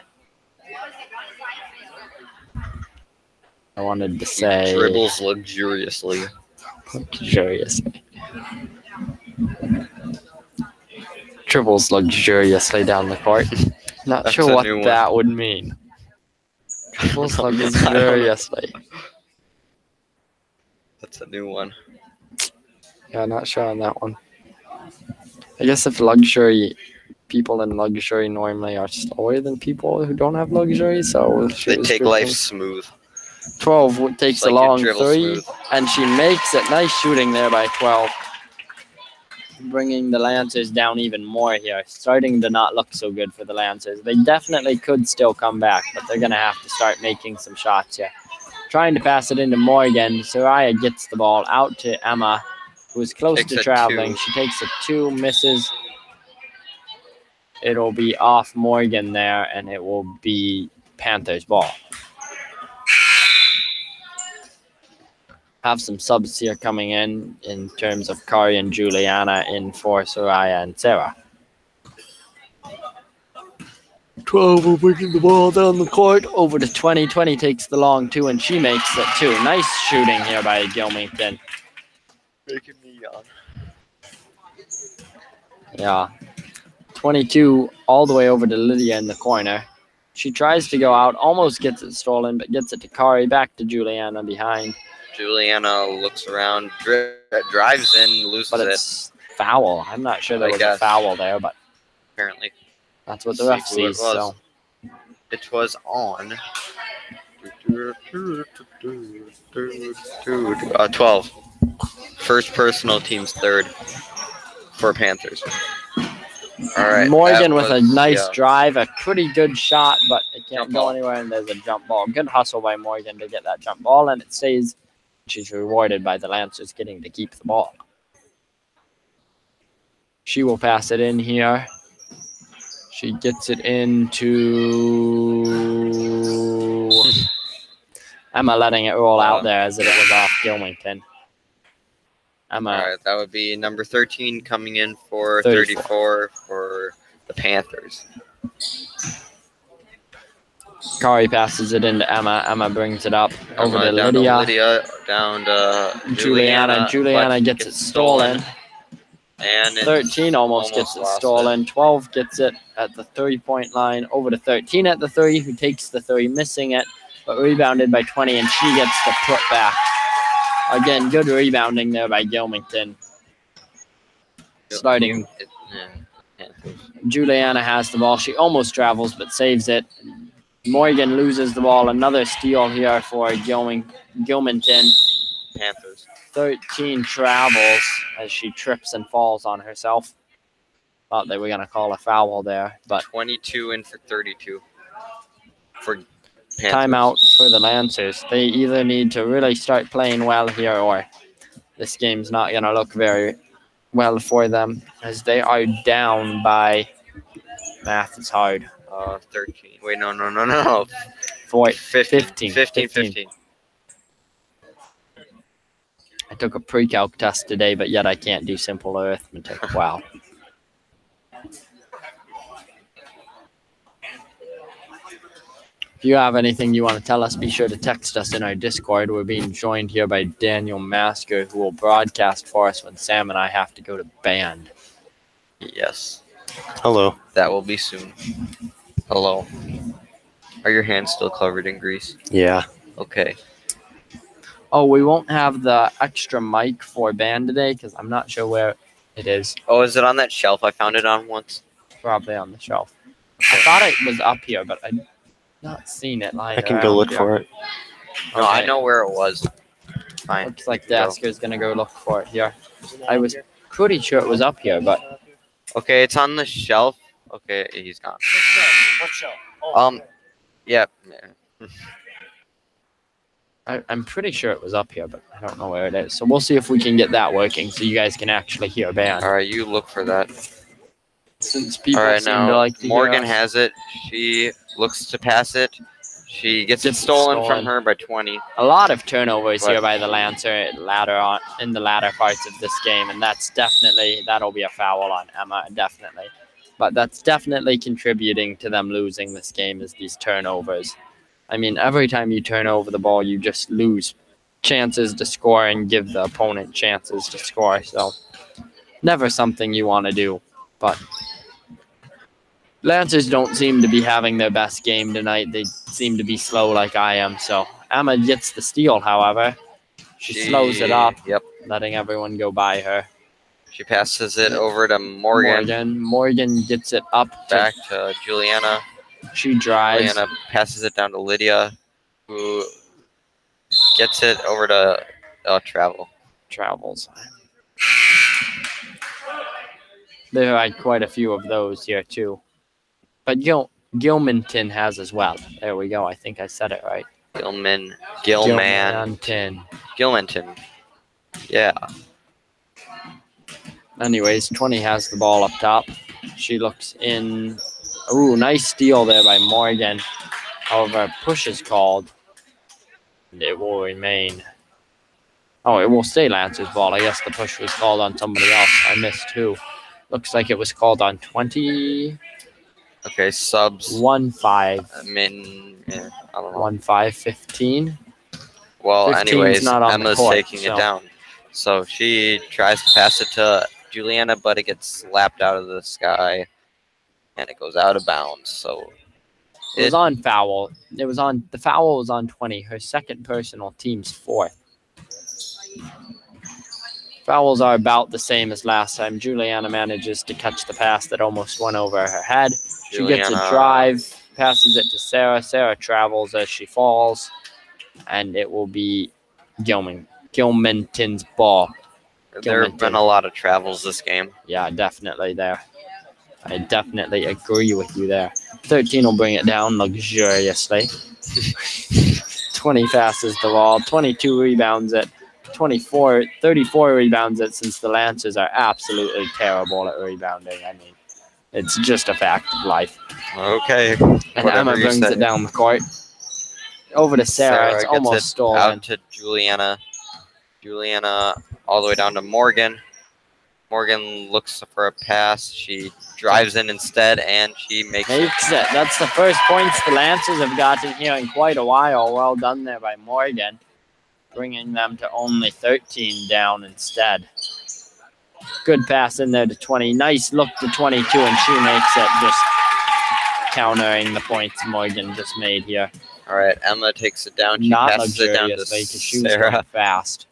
I wanted to say... Dribbles luxuriously. Luxuriously. Dribbles luxuriously down the court. Not That's sure what that would mean. Dribbles luxuriously. That's a new one. Yeah, not sure on that one. I guess if luxury... People in luxury normally are slower than people who don't have luxury, so... They take life smooth. 12 takes a long 3, and she makes it. Nice shooting there by 12. Bringing the Lancers down even more here. Starting to not look so good for the Lancers. They definitely could still come back, but they're going to have to start making some shots here. Trying to pass it into Morgan. Soraya gets the ball out to Emma, who is close to traveling. She takes a 2, misses. it'll be off Morgan there, and it will be Panthers ball. Have some subs here coming in terms of Kari and Juliana in for Soraya and Sarah. 12 will bring the ball down the court over to 20. 20 takes the long two, and she makes it too. Nice shooting here by Gilmanton. Making me yawn. Yeah. 22 all the way over to Lydia in the corner. She tries to go out, almost gets it stolen, but gets it to Kari, back to Juliana behind. Juliana looks around, drives in, loses but it's foul. I'm not sure there was a foul there, but apparently that's what the ref sees. So it was on 12. First personal, team's third for Panthers. All right. Morgan with a nice drive, a pretty good shot, but it can't go anywhere, and there's a jump ball. Good hustle by Morgan to get that jump ball, and it stays. She's rewarded by the Lancers getting to keep the ball. She will pass it in here. She gets it into Emma, letting it roll out there as it was off Gilmanton. Emma. All right, that would be number 13 coming in for 34 for the Panthers. Kari passes it into Emma. Emma brings it up over to Lydia. Down to Juliana. Juliana gets it stolen. And 13 almost gets it stolen. 12 gets it at the 3-point line. Over to 13 at the 3, who takes the 3, missing it, but rebounded by 20, and she gets the put back. Again, good rebounding there by Gilmanton. Starting. Juliana has the ball. She almost travels, but saves it. Morgan loses the ball. Another steal here for Gilmanton. Panthers. 13 travels as she trips and falls on herself. Thought they were going to call a foul there, but 22 in for 32 for Panthers. Timeout for the Lancers. They either need to really start playing well here, or this game's not going to look very well for them, as they are down by, math is hard. 13. Wait, no. 15. I took a pre-calc test today, but yet I can't do simple arithmetic. Wow. If you have anything you want to tell us, be sure to text us in our Discord. We're being joined here by Daniel Masker, who will broadcast for us when Sam and I have to go to band. Yes. Hello. That will be soon. Hello. Are your hands still covered in grease? Yeah. Okay. Oh, we won't have the extra mic for band today because I'm not sure where it is. Oh, is it on that shelf I found it on once? Probably on the shelf. I thought it was up here, but I've not seen it lying I can go look here. for it. No, I know where it was. Fine. Looks like Dasker's going to go look for it here. I was pretty sure it was up here, but... Okay, it's on the shelf. Okay, he's gone. What shelf? Oh, yeah. I'm pretty sure it was up here, but I don't know where it is. So we'll see if we can get that working so you guys can actually hear band. All right, you look for that. Since people All right, seem now to like to Morgan hear us. has it. She looks to pass it. She gets it stolen from her by 20. A lot of turnovers here by the Lancer in the latter parts of this game, and that'll be a foul on Emma, definitely. But that's definitely contributing to them losing this game, is these turnovers. I mean, every time you turn over the ball, you just lose chances to score and give the opponent chances to score. So never something you want to do. But Lancers don't seem to be having their best game tonight. They seem to be slow like I am. So Emma gets the steal, however. She slows it up, letting everyone go by her. She passes it over to Morgan. Morgan gets it up back to Juliana. She drives. Juliana passes it down to Lydia, who gets it over to Travels. There are quite a few of those here, too. But Gilmanton has as well. There we go. I think I said it right. Gilmanton. Yeah. Anyways, 20 has the ball up top. She looks in. Ooh, nice steal there by Morgan. However, push is called. And it will remain. Oh, it will stay Lancer's ball. I guess the push was called on somebody else. I missed who. Looks like it was called on 20. Okay, subs. 1-5. Yeah, I don't know. 1-5, 15. Well, 15's anyways, not on Emma's the court, taking it down. So she tries to pass it to Juliana, but it gets slapped out of the sky, and it goes out of bounds. So it was on foul. It was on the foul was on 20. Her second personal, team's fourth. Fouls are about the same as last time. Juliana manages to catch the pass that almost went over her head. She gets a drive, passes it to Sarah. Sarah travels as she falls, and it will be Gilmanton's ball. There have been a lot of travels this game. Yeah, definitely there. I definitely agree with you there. 13 will bring it down luxuriously. 20 passes the ball. 22 rebounds it. 34 rebounds it, since the Lancers are absolutely terrible at rebounding. I mean, it's just a fact of life. Okay. And Emma brings it down the court. Over to Sarah. It's almost stolen. Out to Juliana. Juliana all the way down to Morgan. Morgan looks for a pass. She drives in instead, and she makes it. That's the first points the Lancers have gotten here in quite a while. Well done there by Morgan, bringing them to only 13 down instead. Good pass in there to 20. Nice look to 22, and she makes it, just countering the points Morgan just made here. All right, Emma takes it down. She passes it down to Sarah. Fast.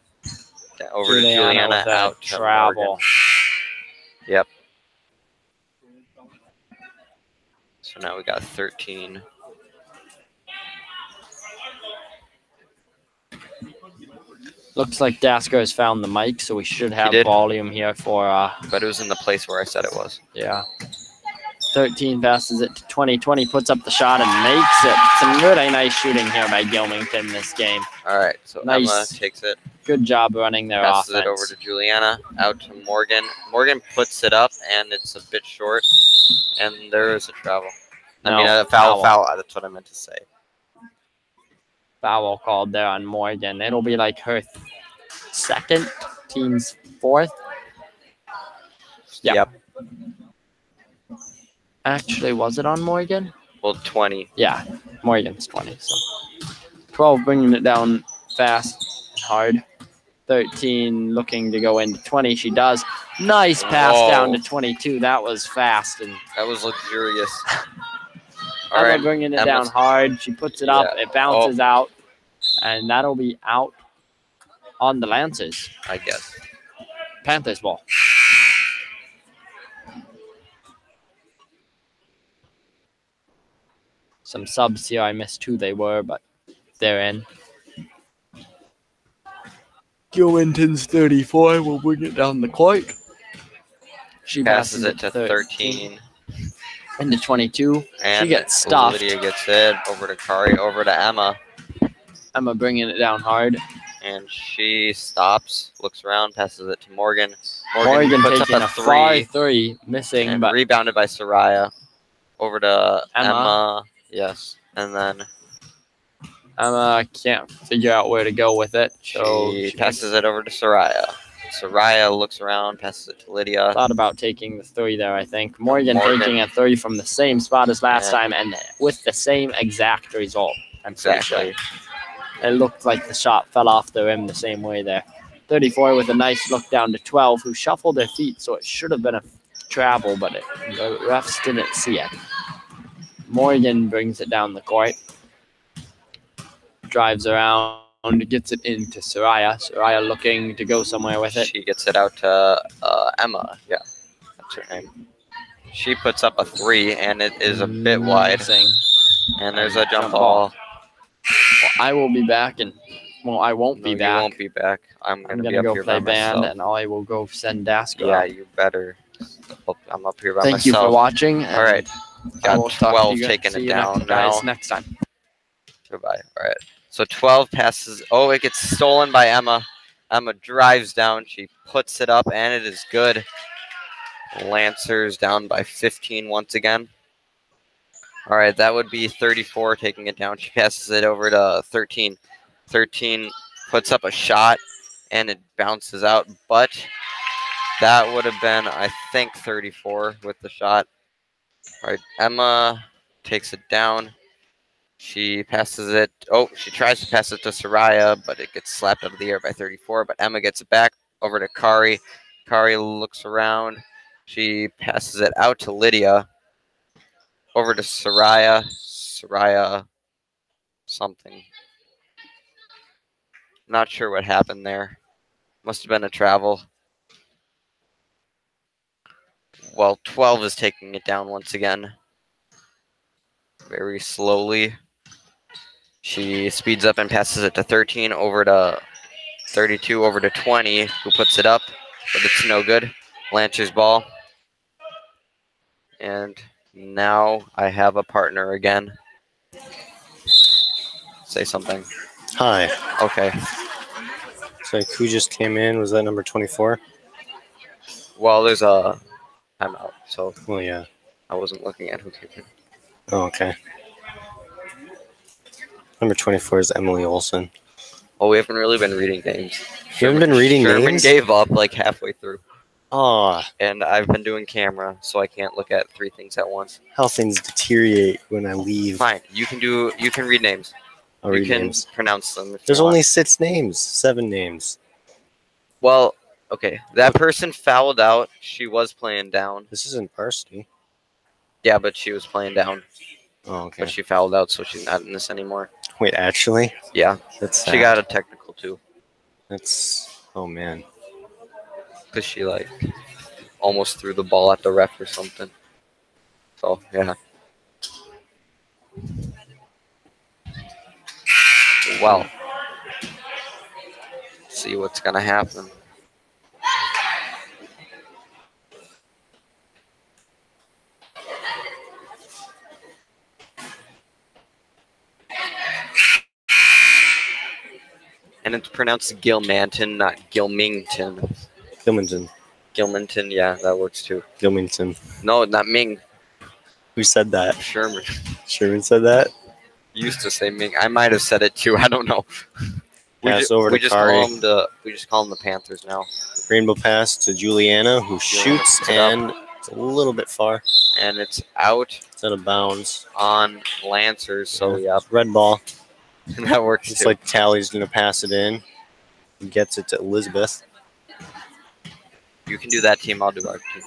Over to Juliana, out to travel. Morgan. Yep. So now we got 13. Looks like Dasker has found the mic, so we should have volume here for. But it was in the place where I said it was. Yeah. 13 passes it to 20. 20 puts up the shot and makes it. Some really nice shooting here by Gilmanton this game. All right, so nice. Emma takes it. Good job running their passes offense. It over to Juliana, out to Morgan. Morgan puts it up, and it's a bit short, and there is a travel. I mean, a foul. That's what I meant to say. Foul called there on Morgan. It'll be like her second, team's fourth. Yep. Actually, was it on Morgan? Well, 20. Yeah, Morgan's 20. So 12 bringing it down fast and hard. 13 looking to go into 20. She does. Nice pass down to 22. That was fast. And that was luxurious. All right, bringing it down hard. She puts it up. It bounces out. And that'll be out on the Lancers, I guess. Panthers ball. Some subs here. I missed who they were, but they're in. Gilmanton's 34 will bring it down the court. She passes it to 13. Into 22. And she gets stuffed. Lydia gets it. Over to Kari. Over to Emma. Emma bringing it down hard. And she stops, looks around, passes it to Morgan. Morgan puts taking up a far three, missing, but rebounded by Soraya. Over to Emma. Yes, and then Emma can't figure out where to go with it, so she passes it over to Soraya. Soraya looks around, passes it to Lydia. Thought about taking the three there, I think. Morgan taking a three from the same spot as last time, and with the same exact result. I'm pretty sure. It looked like the shot fell off the rim the same way there. 34 with a nice look down to 12, who shuffled their feet, so it should have been a travel, but the refs didn't see it. Morgan brings it down the court. Drives around, gets it into Soraya. Soraya looking to go somewhere with it. She gets it out to Emma. Yeah, that's her name. She puts up a three, and it is a bit wide. And there's a jump ball. Well, I will be back, and I won't be back. You won't be back. I'm gonna go play band, and I will go send Dasker. Yeah, you better. I'm up here by myself. Thank you for watching. All right. Got 12 taking it down now. Next time. Goodbye. All right. So 12 passes. Oh, it gets stolen by Emma. Emma drives down. She puts it up, and it is good. Lancers down by 15 once again. All right, that would be 34 taking it down. She passes it over to 13. 13 puts up a shot, and it bounces out, but that would have been, I think, 34 with the shot. All right, Emma takes it down. She passes it. Oh, she tries to pass it to Soraya, but it gets slapped out of the air by 34. But Emma gets it back over to Kari. Kari looks around. She passes it out to Lydia. Over to Soraya. Soraya something. Not sure what happened there. Must have been a travel. Well, 12 is taking it down once again. Very slowly. She speeds up and passes it to 13, over to 32, over to 20, who puts it up, but it's no good. Lancer's ball. And now I have a partner again. Say something. Hi. Okay. So who just came in? Was that number 24? Well, there's a timeout, so Well, yeah. I wasn't looking at who came in. Oh, okay. Number 24 is Emily Olson. Oh, we haven't really been reading names. You haven't been reading Sherman names? gave up like halfway through. Aw, And I've been doing camera, so I can't look at 3 things at once. how things deteriorate when I leave. Fine, you can read names. I'll You read can names. pronounce them if There's you want. only 6 names, 7 names. Well, okay. That person fouled out. She was playing down. This isn't varsity. Yeah, but she was playing down. Oh, okay. But she fouled out, so she's not in this anymore. Wait, actually? Yeah. That's She got a technical too. That's... Oh, man. Because she, like, almost threw the ball at the ref or something. So, yeah. Well. See what's going to happen. And it's pronounced Gilmanton, not Gilmington. Gilmanton. Gilmanton, yeah, that works too. Gilmanton. No, not Ming. Who said that? Sherman. Sherman said that? Used to say Ming. I might have said it too. I don't know. Pass over to Kari. We just call them the Panthers now. Rainbow pass to Juliana, who shoots, puts it up. and it's a little bit far. And it's out It's out of bounds. on Lancers, so yeah, Red ball. that works It's too. like Tally's going to pass it in. He gets it to Elizabeth. You can do that team, I'll do our team.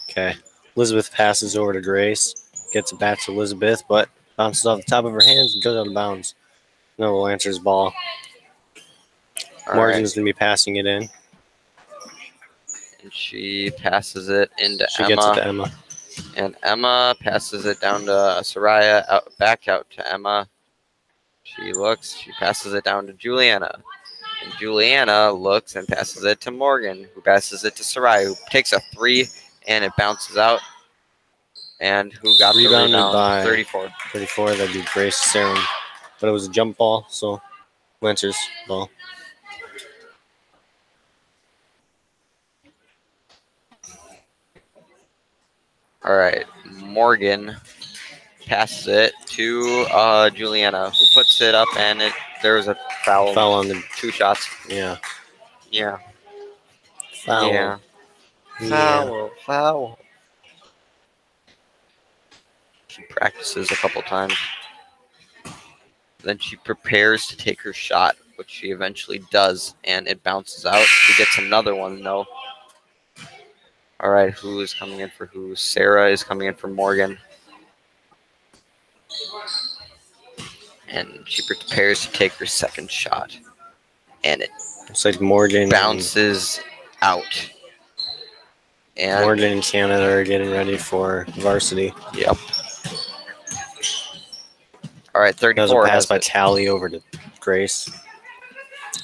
Okay. Elizabeth passes over to Grace. Gets it back to Elizabeth, but bounces off the top of her hands and goes out of bounds. No Lancer's ball. All Morgan's right. going to be passing it in. And she passes it into She Emma. gets it to Emma. And Emma passes it down to Soraya, back out to Emma. She looks, she passes it down to Juliana. And Juliana looks and passes it to Morgan, who passes it to Soraya, who takes a 3, and it bounces out. And who got Rebounded the rebound? by 34. 34, that'd be Grace Sarum. But it was a jump ball, so Lancer's ball. All right, Morgan passes it to Juliana, who puts it up, and there was a foul. Foul on the... 2 shots. Yeah. Yeah. Foul. Yeah. Yeah. Foul. She practices a couple times. Then she prepares to take her shot, which she eventually does, and it bounces out. She gets another one, though. All right, who is coming in for who? Sarah is coming in for Morgan. And she prepares to take her second shot. And it It's like Morgan. bounces out. And Morgan and Canada are getting ready for varsity. Yep. All right, That was 34 a pass has by it. Tally over to Grace.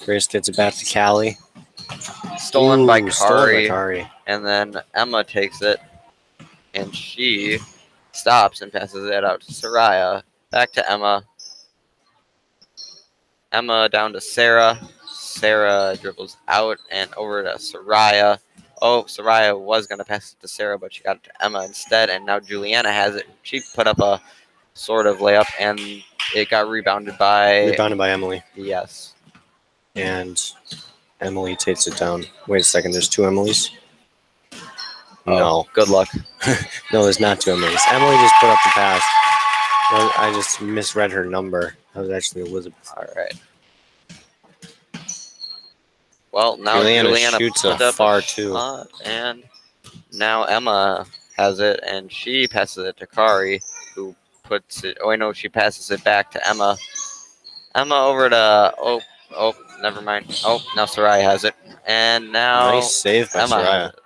Grace gets it back to Callie. Stolen by Ooh, stolen by Kari. Kari. And then Emma takes it. And she stops and passes it out to Soraya. Back to Emma. Emma down to Sarah. Sarah dribbles out and over to Soraya. Oh, Soraya was going to pass it to Sarah, but she got it to Emma instead, and now Juliana has it. She put up a sort of layup, and it got rebounded by... Rebounded by Emily. Yes. And Emily takes it down. Wait a second, there's 2 Emilys? Oh, No. good luck. No, there's not 2 Emilys. Emily just put up the pass. Well, I just misread her number. That was actually Elizabeth. All right. Well, now Juliana Juliana shoots put a up far a 2. shot, and now Emma has it, and she passes it to Kari, who puts it... Oh, I know, she passes it back to Emma. Emma over to... Oh, never mind. Oh, now Soraya has it. And now Nice save by Emma has Soraya. it.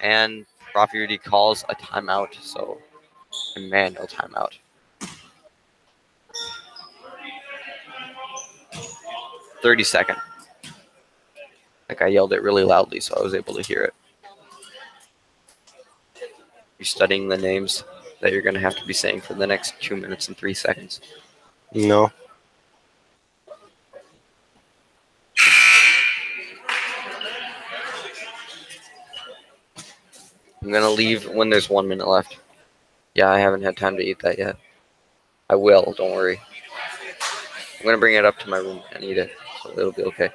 And Prof. Rudy calls a timeout, so Immanuel timeout. "30-second." Like, I yelled it really loudly, so I was able to hear it. You're studying the names that you're going to have to be saying for the next 2 minutes and 3 seconds. No. I'm going to leave when there's 1 minute left. Yeah, I haven't had time to eat that yet. I will, don't worry. I'm going to bring it up to my room and eat it, so it'll be okay.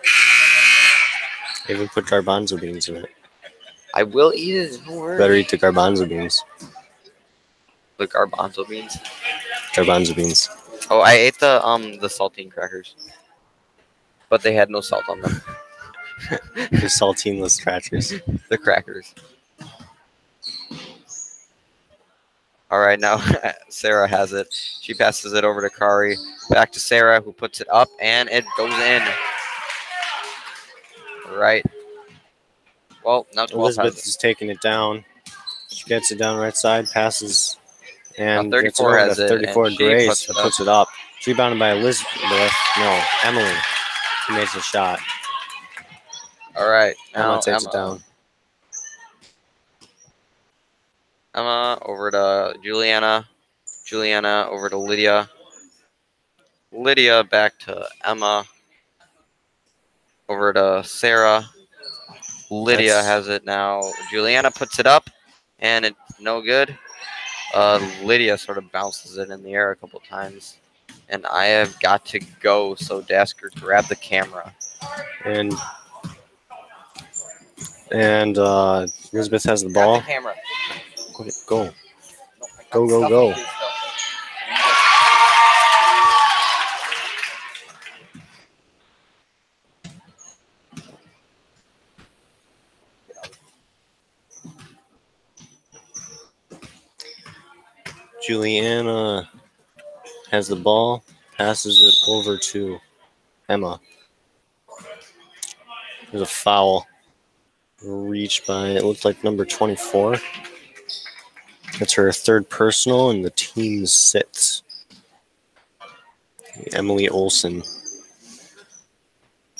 Even put garbanzo beans in it. I will eat it, don't worry. Better eat the garbanzo beans. The garbanzo beans. Garbanzo beans. Oh, I ate the saltine crackers, but they had no salt on them. The saltineless crackers. The crackers. All right, now Sarah has it. She passes it over to Kari. Back to Sarah, who puts it up, and it goes in. All right. Well, now 12 Elizabeth has is taking it down. She gets it down right side, passes, and Now 34 has it, 34 and she Grace puts it up. It's rebounded by Elizabeth. No, Emily. She makes a shot. All right. Now Emma takes it down. Emma over to Juliana. Juliana over to Lydia. Lydia back to Emma. Over to Sarah. Lydia has it now. Juliana puts it up, and it's no good. Lydia sort of bounces it in the air a couple times. And I have got to go, so Dasker, grab the camera. And Elizabeth has the Grab ball. the camera. Okay, go. Go. Juliana has the ball, passes it over to Emma. There's a foul reached by, it looks like number 24. That's her 3rd personal, and the team sits. Emily Olson.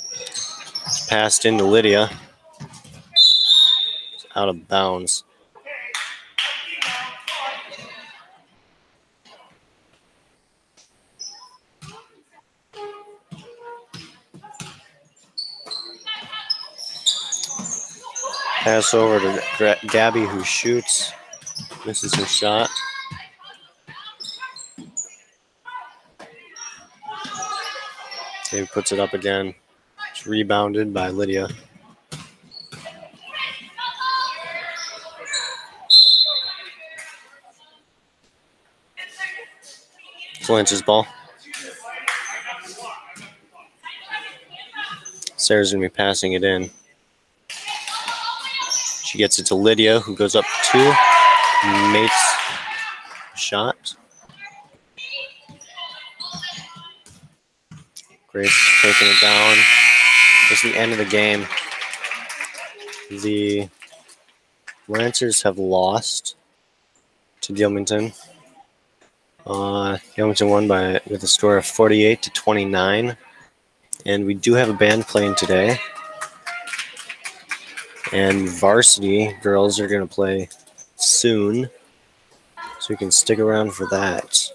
It's passed into Lydia. It's out of bounds. Pass over to Gabby, who shoots. Misses her shot. Dave puts it up again. It's rebounded by Lydia. Flinch's ball. Sarah's going to be passing it in. She gets it to Lydia, who goes up 2. Makes a shot. Grace taking it down. It's the end of the game. The Lancers have lost to Gilmanton. Gilmanton won with a score of 48-29. And we do have a band playing today. And varsity girls are going to play soon. So you can stick around for that.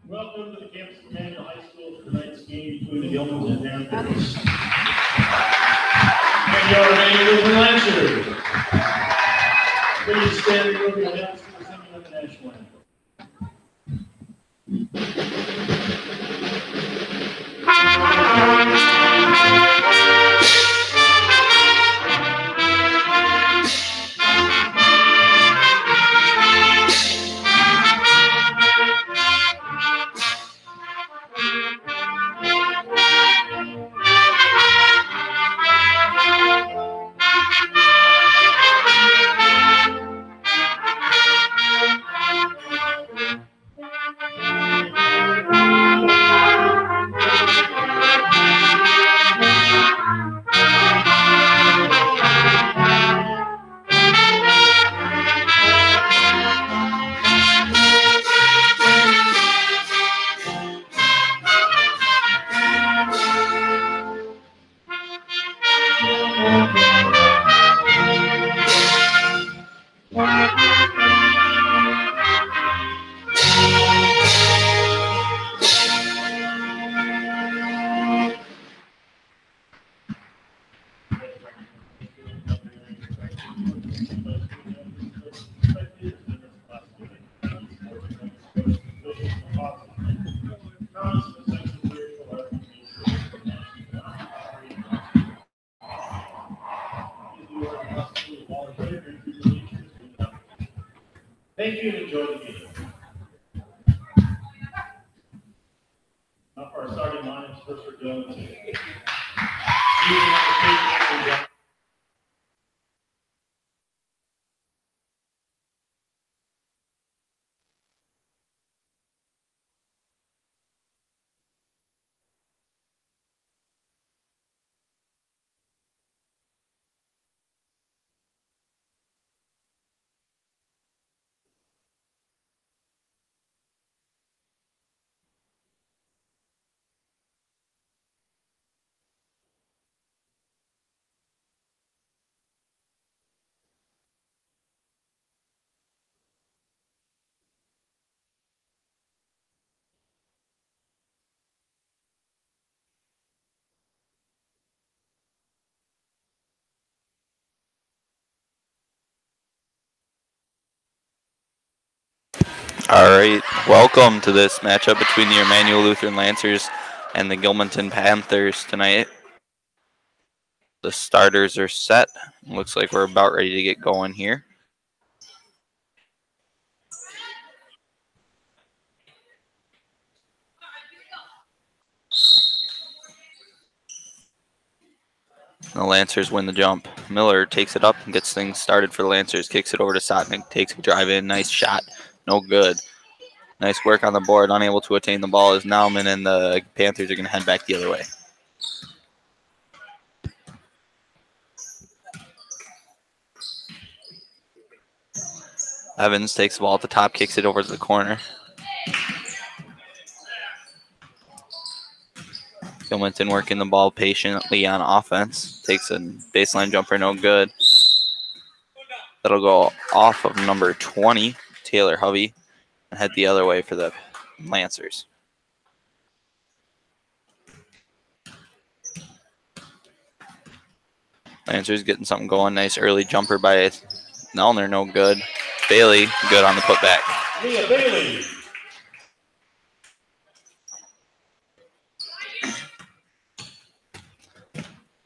Welcome to the campus of Immanuel High School for tonight's game between the Gilmanton Panthers and your neighbors and Lancers. Please stand and look at the announcement for singing of the national anthem. Thank you and enjoy the game. Now for our starting lineups, first for Gilmanton. All right, welcome to this matchup between the Immanuel Lutheran Lancers and the Gilmanton Panthers tonight. The starters are set. Looks like we're about ready to get going here. The Lancers win the jump. Miller takes it up and gets things started for the Lancers. Kicks it over to Sotnick. Takes a drive in. Nice shot. No good. Nice work on the board. Unable to attain the ball is Nauman, and the Panthers are going to head back the other way. Evans takes the ball at the top, kicks it over to the corner. Gilmanton working the ball patiently on offense. Takes a baseline jumper, no good. That'll go off of number 20, Taylor Hovey, and head the other way for the Lancers. Lancers getting something going. Nice early jumper by Nelner, no good. Bailey, good on the putback. Leah Bailey.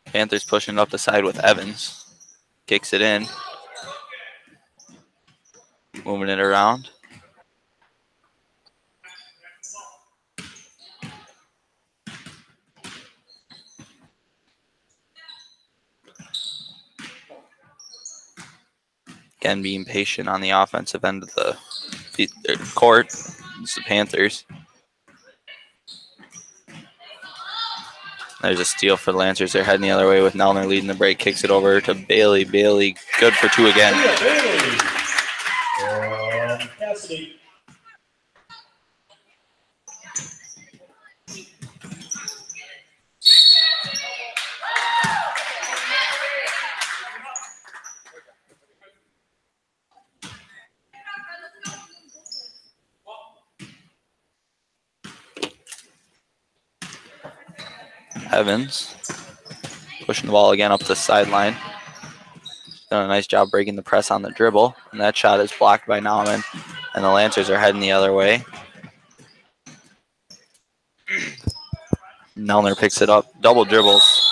Panthers pushing it up the side with Evans. Kicks it in. Moving it around. Again, being patient on the offensive end of the court. It's the Panthers. There's a steal for the Lancers. They're heading the other way with Nelner leading the break. Kicks it over to Bailey. Bailey, good for two again. Bailey. Cassidy. Evans pushing the ball again up the sideline. Done a nice job breaking the press on the dribble. And that shot is blocked by Nauman. And the Lancers are heading the other way. Nelner picks it up. Double dribbles.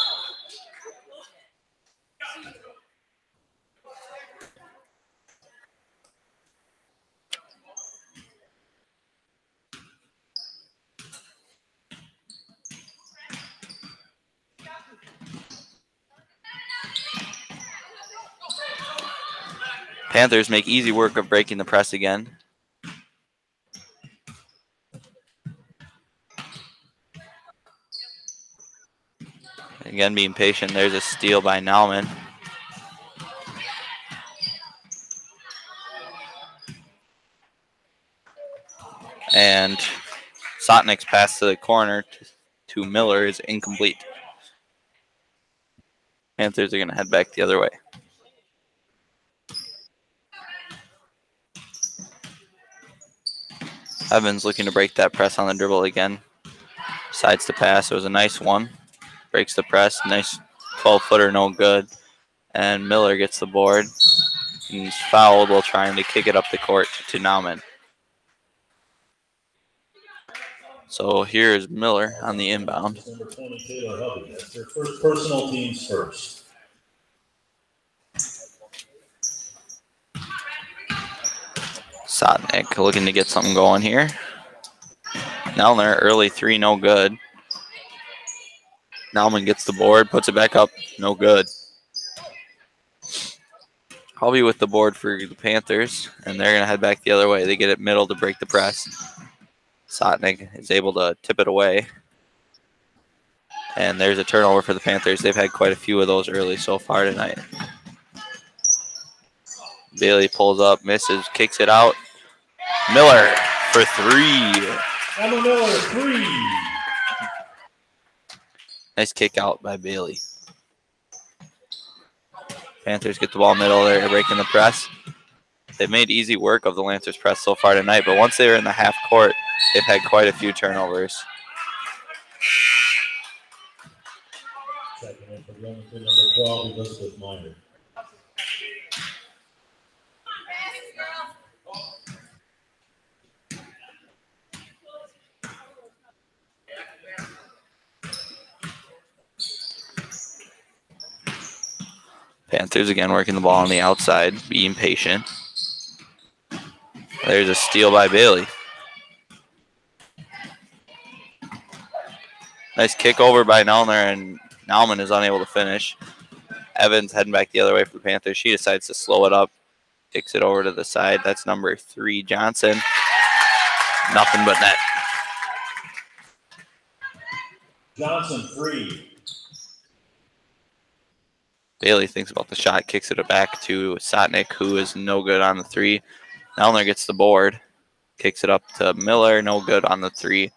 Panthers make easy work of breaking the press again. Again, being patient. There's a steal by Nauman. And Sotnick's pass to the corner to Miller is incomplete. Panthers are going to head back the other way. Evans looking to break that press on the dribble again. Decides to pass. It was a nice one. Breaks the press. Nice 12-footer, no good. And Miller gets the board. And he's fouled while trying to kick it up the court to Nauman. So here is Miller on the inbound. Number 20, Taylor Hovey. That's their first personal, teams first. Sotnick looking to get something going here. Nelner, early three, no good. Nauman gets the board, puts it back up, no good. Hobby with the board for the Panthers, and they're going to head back the other way. They get it middle to break the press. Sotnick is able to tip it away. And there's a turnover for the Panthers. They've had quite a few of those early so far tonight. Bailey pulls up, misses, kicks it out. Miller for three. Emma Miller, 3. Nice kick out by Bailey. Panthers get the ball middle. They're breaking the press. They've made easy work of the Lancers press so far tonight, but once they were in the half court, they've had quite a few turnovers. Second in for Gilmanton, number 12, Elizabeth Meyer. Panthers again working the ball on the outside, being patient. There's a steal by Bailey. Nice kick over by Nelner, and Nauman is unable to finish. Evans heading back the other way for the Panthers. She decides to slow it up, kicks it over to the side. That's number 3, Johnson. Nothing but net. Johnson, 3. Bailey thinks about the shot, kicks it back to Sotnick, who is no good on the 3. Nelner gets the board, kicks it up to Miller, no good on the 3.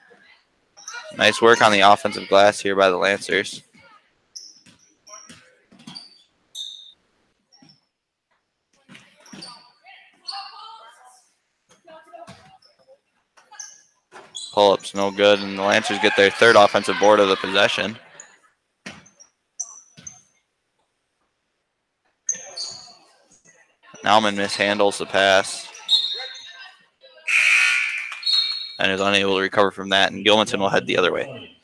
Nice work on the offensive glass here by the Lancers. Pull-ups no good, and the Lancers get their 3rd offensive board of the possession. Nauman mishandles the pass and is unable to recover from that, and Gilmanton will head the other way.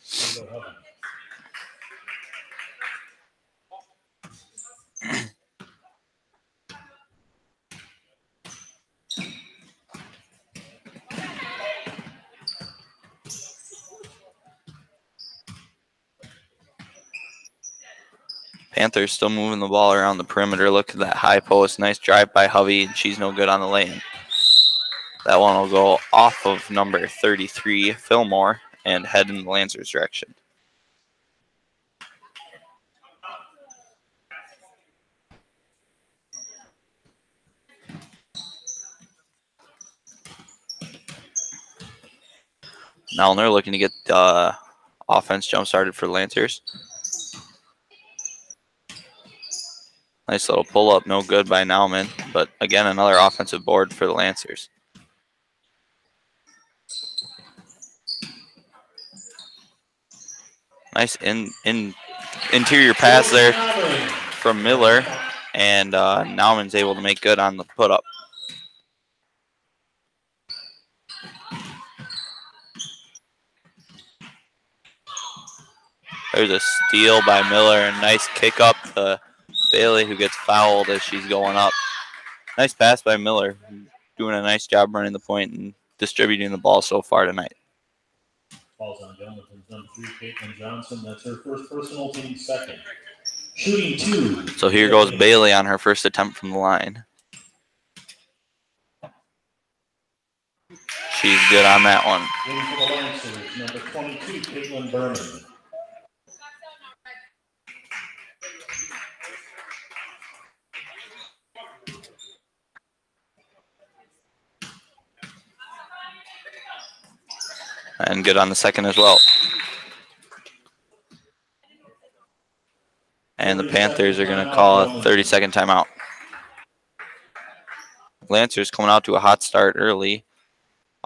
Panthers still moving the ball around the perimeter. Look at that high post. Nice drive by Hovey, and she's no good on the lane. That one will go off of number 33, Fillmore, and head in the Lancers' direction. Now they're looking to get offense jump started for the Lancers. Nice little pull-up, no good by Nauman, but again, another offensive board for the Lancers. Nice interior pass there from Miller, and Nauman's able to make good on the put-up. There's a steal by Miller, and nice kick up to Bailey, who gets fouled as she's going up. Nice pass by Miller, doing a nice job running the point and distributing the ball so far tonight. Falls on Gilmanton's number 3, Caitlin Johnson. That's her first personal, team 2nd. Shooting 2. So here goes Bailey on her first attempt from the line. She's good on that one. Waiting for the Lancers, number 22, Caitlin Berman. And good on the second as well. And the Panthers are going to call a 30-second timeout. Lancers coming out to a hot start early,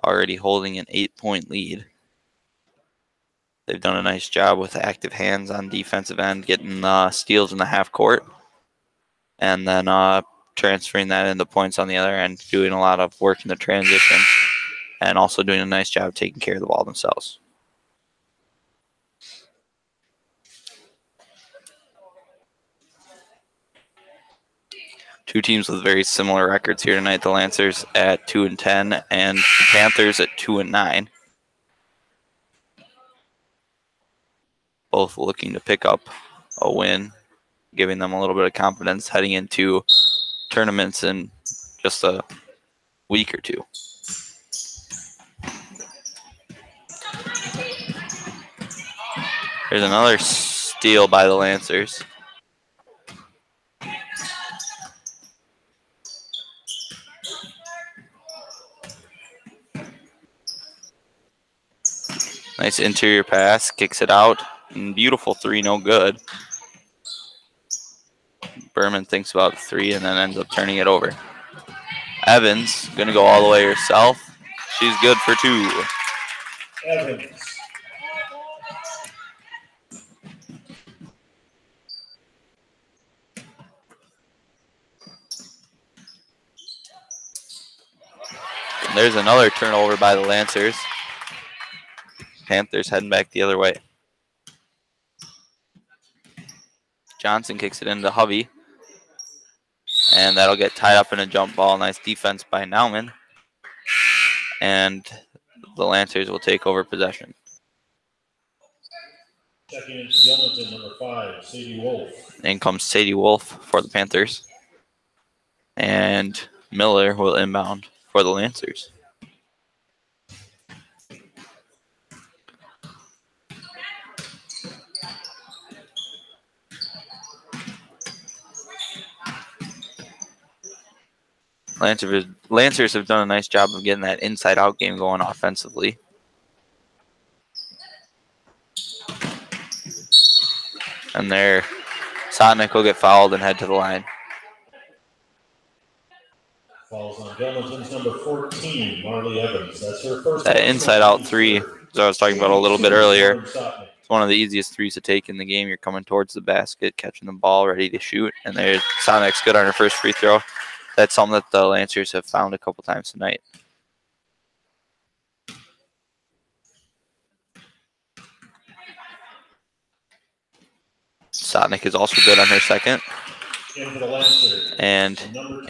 already holding an 8-point lead. They've done a nice job with active hands on defensive end, getting steals in the half court, and then transferring that into points on the other end, doing a lot of work in the transition, and also doing a nice job taking care of the ball themselves. Two teams with very similar records here tonight. The Lancers at 2-10 and the Panthers at 2-9. Both looking to pick up a win, giving them a little bit of confidence heading into tournaments in just a week or two. There's another steal by the Lancers. Nice interior pass, kicks it out. And beautiful three, no good. Berman thinks about three and then ends up turning it over. Evans going to go all the way herself. She's good for two. Evans. And there's another turnover by the Lancers. Panthers heading back the other way. Johnson kicks it into Hovey. And that'll get tied up in a jump ball. Nice defense by Nauman. And the Lancers will take over possession. Checking in for Gilmanton, number 5, Sadie Wolf. In comes Sadie Wolf for the Panthers. And Miller will inbound for the Lancers. Lancers have done a nice job of getting that inside-out game going offensively. And there, Sotnick will get fouled and head to the line. Falls on Gilmanton's number 14, Marley Evans. That's her first. That inside-out three, as I was talking about a little bit earlier, it's one of the easiest threes to take in the game. You're coming towards the basket, catching the ball, ready to shoot. And there's Sotnick's good on her first free throw. That's something that the Lancers have found a couple times tonight. Sotnick is also good on her second. And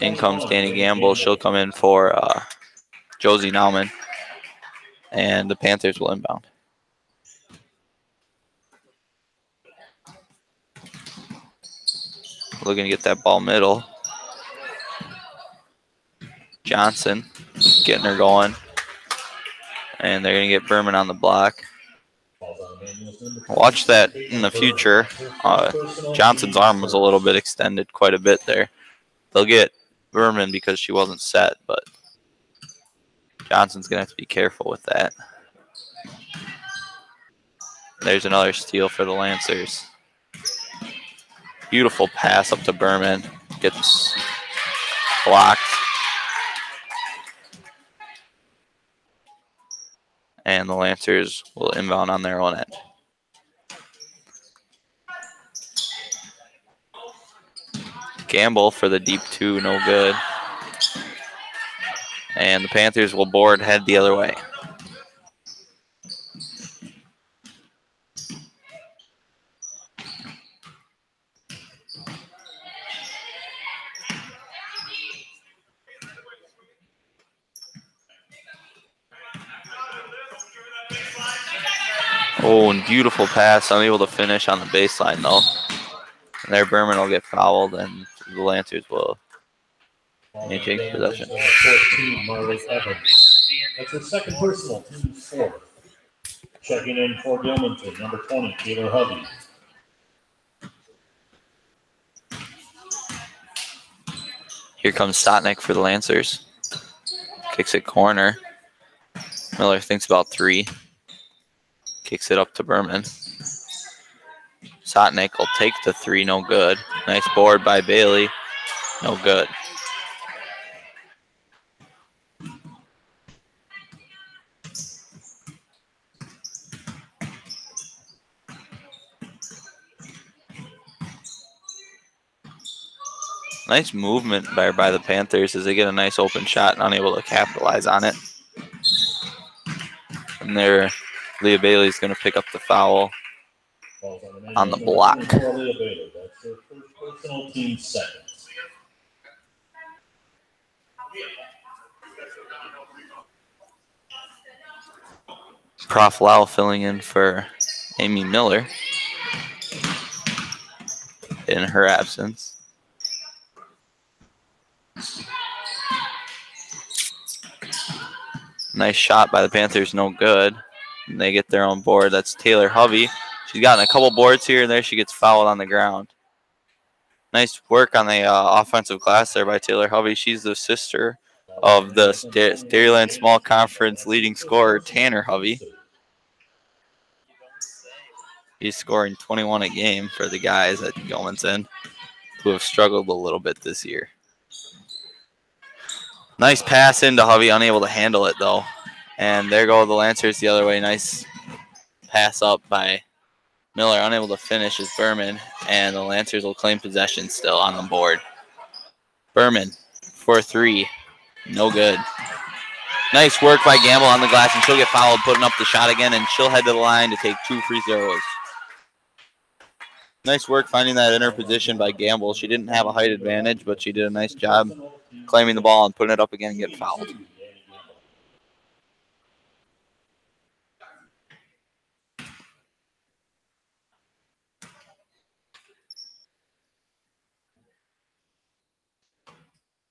in comes Danny Gamble. She'll come in for Josie Nauman. And the Panthers will inbound. Looking to get that ball middle. Johnson getting her going. And they're going to get Berman on the block. Watch that in the future. Johnson's arm was a little bit extended quite a bit there. They'll get Berman because she wasn't set, but Johnson's going to have to be careful with that. There's another steal for the Lancers. Beautiful pass up to Berman. Gets blocked. And the Lancers will inbound on their own end. Gamble for the deep two, no good. And the Panthers will board, head the other way. Oh, and beautiful pass. Unable to finish on the baseline, though. And there, Berman will get fouled, and the Lancers will maintain possession. 14, Marley Evans. That's her second personal, team 4. Checking in for Gilmanton, number 20, Taylor Hovey. Here comes Sotnick for the Lancers. Kicks it corner. Miller thinks about three. Kicks it up to Berman. Sotnick will take the three, no good. Nice board by Bailey, no good. Nice movement by the Panthers as they get a nice open shot and unable to capitalize on it. And there, Leah Bailey's going to pick up the foul on the block. That's her first personal, team second. Prof. Lau filling in for Amy Miller in her absence. Nice shot by the Panthers, no good. And they get their own board. That's Taylor Hovey. She's gotten a couple boards here and there. She gets fouled on the ground. Nice work on the offensive glass there by Taylor Hovey. She's the sister of the Dairyland Small Conference leading scorer, Tanner Hovey. He's scoring 21 a game for the guys at Gilmanton, who have struggled a little bit this year. Nice pass into Hovey, unable to handle it though. And there go the Lancers the other way. Nice pass up by Miller, unable to finish is Berman, and the Lancers will claim possession still on the board. Berman for 3, no good. Nice work by Gamble on the glass, and she'll get fouled, putting up the shot again, and she'll head to the line to take 2 free throws. Nice work finding that inner position by Gamble. She didn't have a height advantage, but she did a nice job claiming the ball and putting it up again and getting fouled.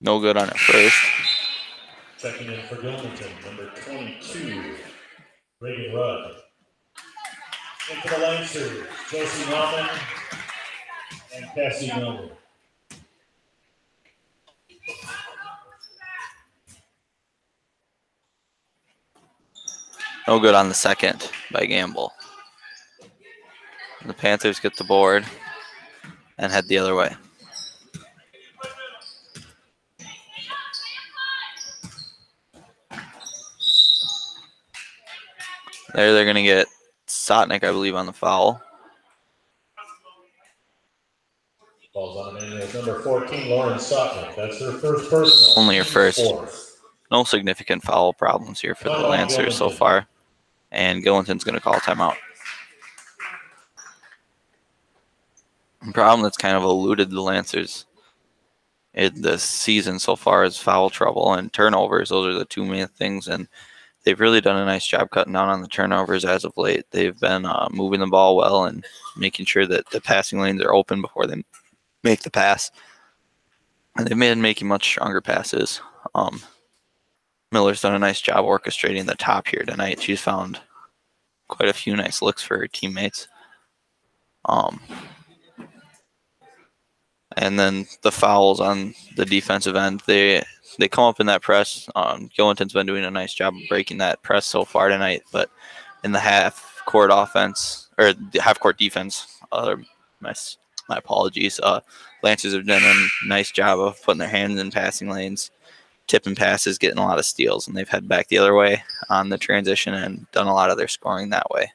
No good on it first. Checking in for Gilmanton, number 22, Reagan Rudd. Into the Lancers, Josie Nauman and Cassie Miller. No good on the second by Gamble. The Panthers get the board and head the other way. There they're going to get Sotnick, I believe, on the foul. Falls on number 14, Lauren Sotnick. That's her first personal. Only her first. No significant foul problems here for the Lancers so far. And Gilmanton's going to call timeout. The problem that's kind of eluded the Lancers in this season so far is foul trouble and turnovers. Those are the 2 main things, and they've really done a nice job cutting down on the turnovers as of late. They've been moving the ball well and making sure that the passing lanes are open before they make the pass. And they've been making much stronger passes. Miller's done a nice job orchestrating the top here tonight. She's found quite a few nice looks for her teammates. And then the fouls on the defensive end, they come up in that press. Gilmanton's been doing a nice job of breaking that press so far tonight, but in the half-court offense, or the half-court defense, my apologies, Lancers have done a nice job of putting their hands in passing lanes, tipping passes, getting a lot of steals, and they've headed back the other way on the transition and done a lot of their scoring that way.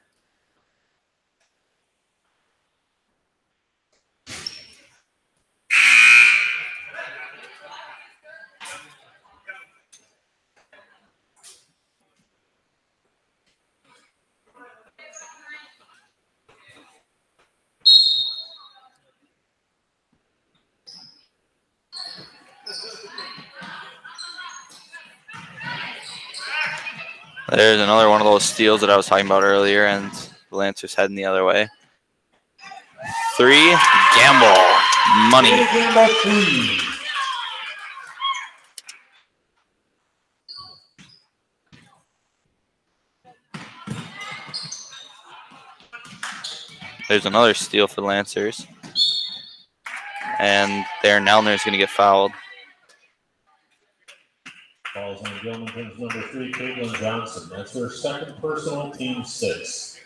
There's another one of those steals that I was talking about earlier, and the Lancers heading the other way. 3, Gamble, money. There's another steal for the Lancers. And there, Nelner's going to get fouled. Falls on Gilmanton's number 3, Caitlin Johnson. That's her second personal, team 6.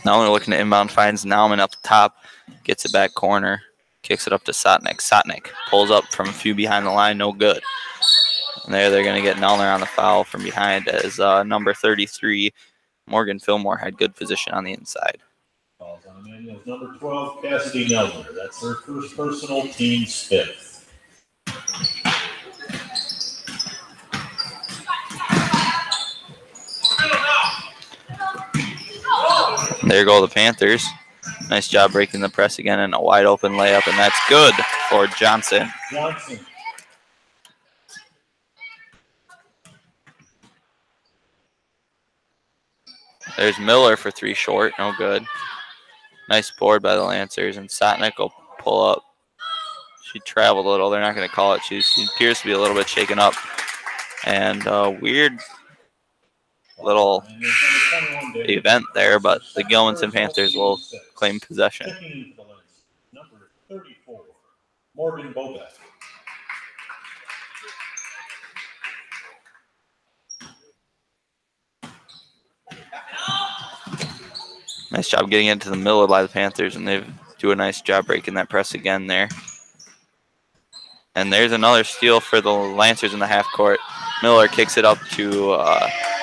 Now they're looking to inbound, finds Nauman up top, gets it back corner, kicks it up to Sotnick. Sotnick pulls up from a few behind the line, no good. And there they're going to get Nelner on the foul from behind as number 33, Morgan Fillmore, had good position on the inside. Falls on Immanuel's number 12, Cassidy Nelner. That's her first personal, team's 5th. There go the Panthers. Nice job breaking the press again and a wide open layup, and that's good for Johnson. Johnson. There's Miller for 3 short, no good. Nice board by the Lancers, and Sotnick will pull up. She traveled a little. They're not going to call it. She appears to be a little bit shaken up. And weird little event there, but the Gilmanton Panthers will claim possession. Checking into the lens, number 34, Morgan Bobek. Nice job getting into the middle by the Panthers, and they do a nice job breaking that press again there. And there's another steal for the Lancers in the half court. Miller kicks it up to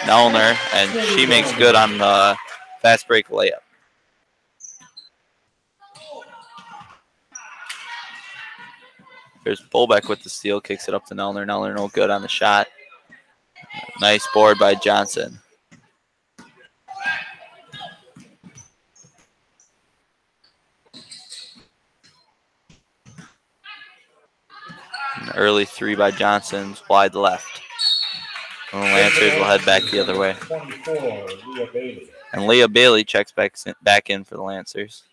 Nelner, and she makes good on the fast break layup. There's Bolbeck with the steal, kicks it up to Nelner. Nelner no good on the shot. Nice board by Johnson. An early 3 by Johnson's wide left. And the Lancers will head back the other way. 24, Leah Bailey. And Leah Bailey checks back in for the Lancers.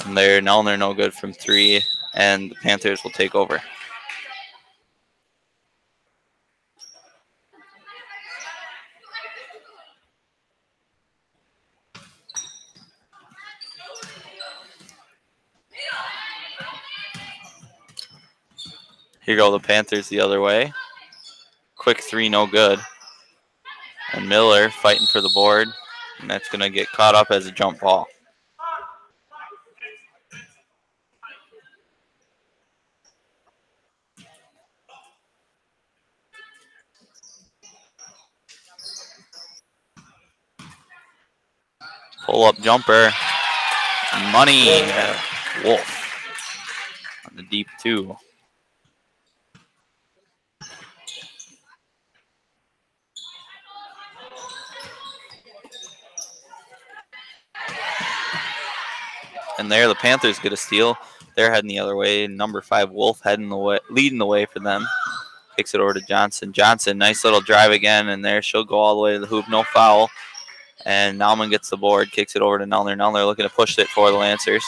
And there, Nelner no good from 3, and the Panthers will take over. Here go the Panthers the other way. Quick 3, no good. And Miller fighting for the board, and that's going to get caught up as a jump ball. Pull-up jumper. Money. Wolf on the deep 2. And there, the Panthers get a steal. They're heading the other way. Number 5, Wolf, leading the way for them. Kicks it over to Johnson. Johnson, nice little drive again, and there she'll go all the way to the hoop. No foul. And Nauman gets the board, kicks it over to Nelner. Nelner looking to push it for the Lancers.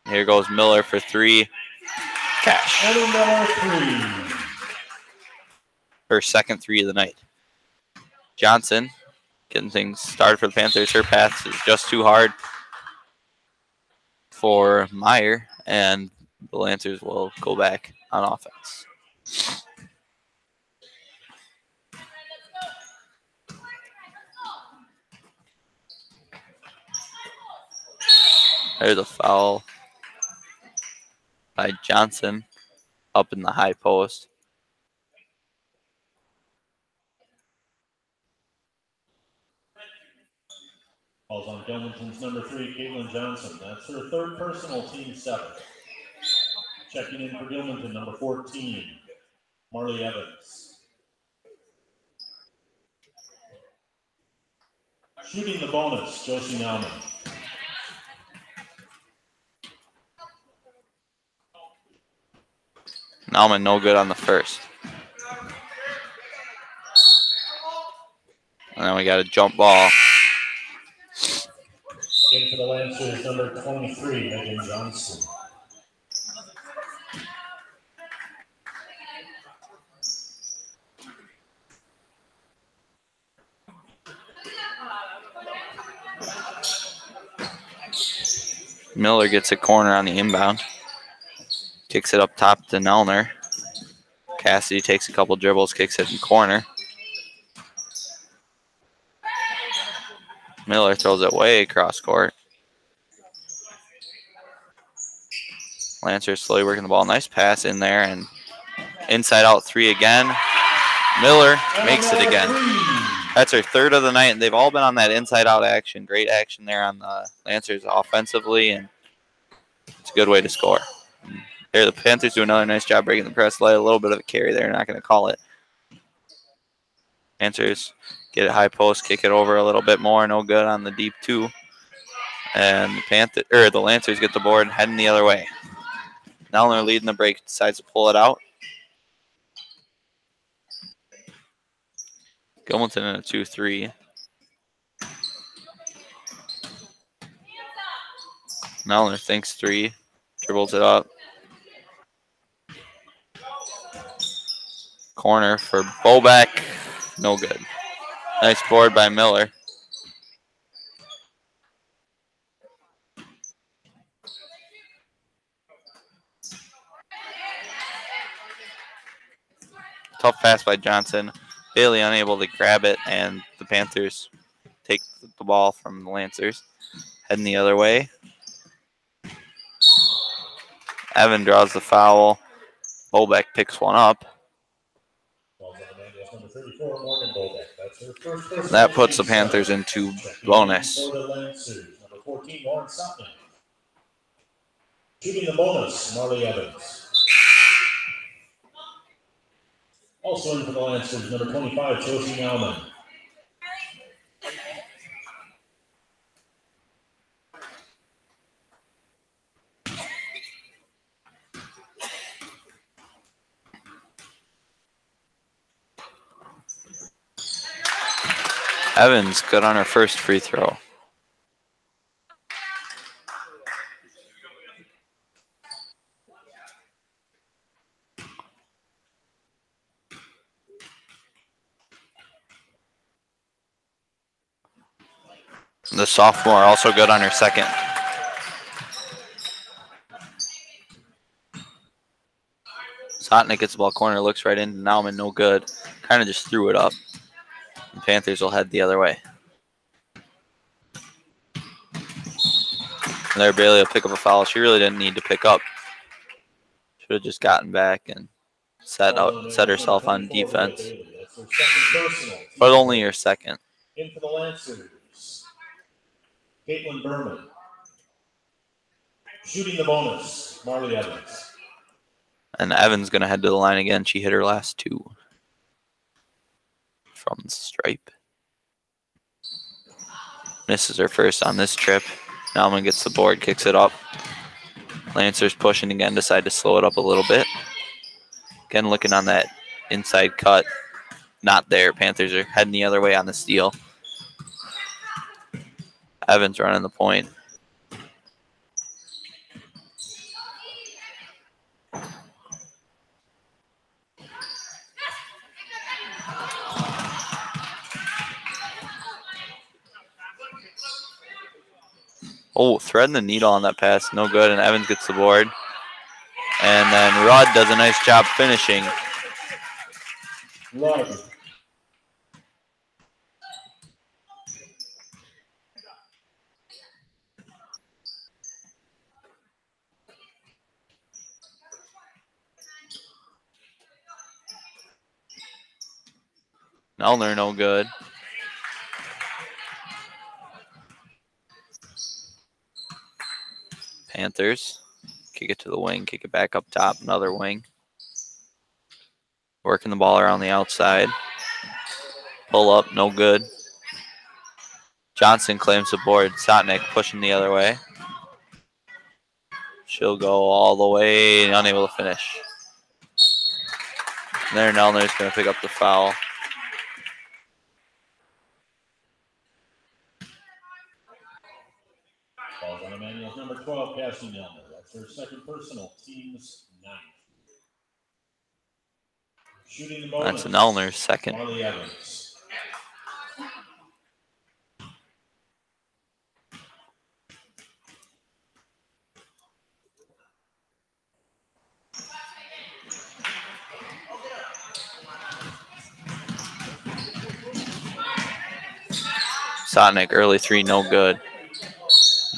Here goes Miller for 3. Cash. Her second 3 of the night. Johnson getting things started for the Panthers. Her pass is just too hard for Meyer, and the Lancers will go back on offense. There's a foul by Johnson up in the high post. Falls on Gilmanton's number 3, Caitlin Johnson. That's her 3rd personal, team 7. Checking in for Gilmanton, number 14, Marley Evans. Shooting the bonus, Josie Nauman. Nauman no good on the first. And then we got a jump ball. In for the Lancers, number 23, Megan Johnson. Miller gets a corner on the inbound. Kicks it up top to Nelner. Cassidy takes a couple dribbles, kicks it in corner. Miller throws it way across court. Lancers slowly working the ball. Nice pass in there, and inside out three again. Miller makes it again. That's her third of the night, and they've all been on that inside out action. Great action there on the Lancers offensively, and it's a good way to score. There, the Panthers do another nice job breaking the press. Let a little bit of a carry there. Not going to call it. Lancers get it high post, kick it over a little bit more. No good on the deep two. And the Lancers get the board heading the other way. Now they're leading the break, decides to pull it out. Gilmanton in a 2-3. Melner thinks three, dribbles it up. Corner for Boback, no good. Nice board by Miller. Tough pass by Johnson. Bailey unable to grab it, and the Panthers take the ball from the Lancers. Heading the other way. Evan draws the foul. Boback picks one up. That puts the Panthers into bonus. Shooting the bonus, Marley Evans. Also in for the Lancers, number 25, Josie Alman. Evans good on her first free throw. The sophomore also good on her second. Sotnick gets the ball corner, looks right into Nauman, no good. Kind of just threw it up. The Panthers will head the other way. And there, Bailey will pick up a foul. She really didn't need to pick up. Should have just gotten back and set herself on defense. But only her second. In for the Lancers, Caitlin Berman. Shooting the bonus, Marley Evans. And Evans going to head to the line again. She hit her last two from the stripe. Misses her first on this trip. Nauman gets the board, kicks it up. Lancers pushing again, decide to slow it up a little bit. Again, looking on that inside cut. Not there. Panthers are heading the other way on the steal. Evans running the point. Oh, threading the needle on that pass. No good, and Evans gets the board. And then Rudd does a nice job finishing. Rudd. Nelner, no good. Panthers kick it to the wing, kick it back up top, another wing. Working the ball around the outside. Pull up, no good. Johnson claims the board. Sotnick pushing the other way. She'll go all the way, unable to finish. And there, Nelner's going to pick up the foul. Falls on Immanuel's number 12, Cassie Nelner. That's her second personal, team's 9th. Shooting the bonus. That's Nelner's second. Marley Evans. Sotnick, early three, no good.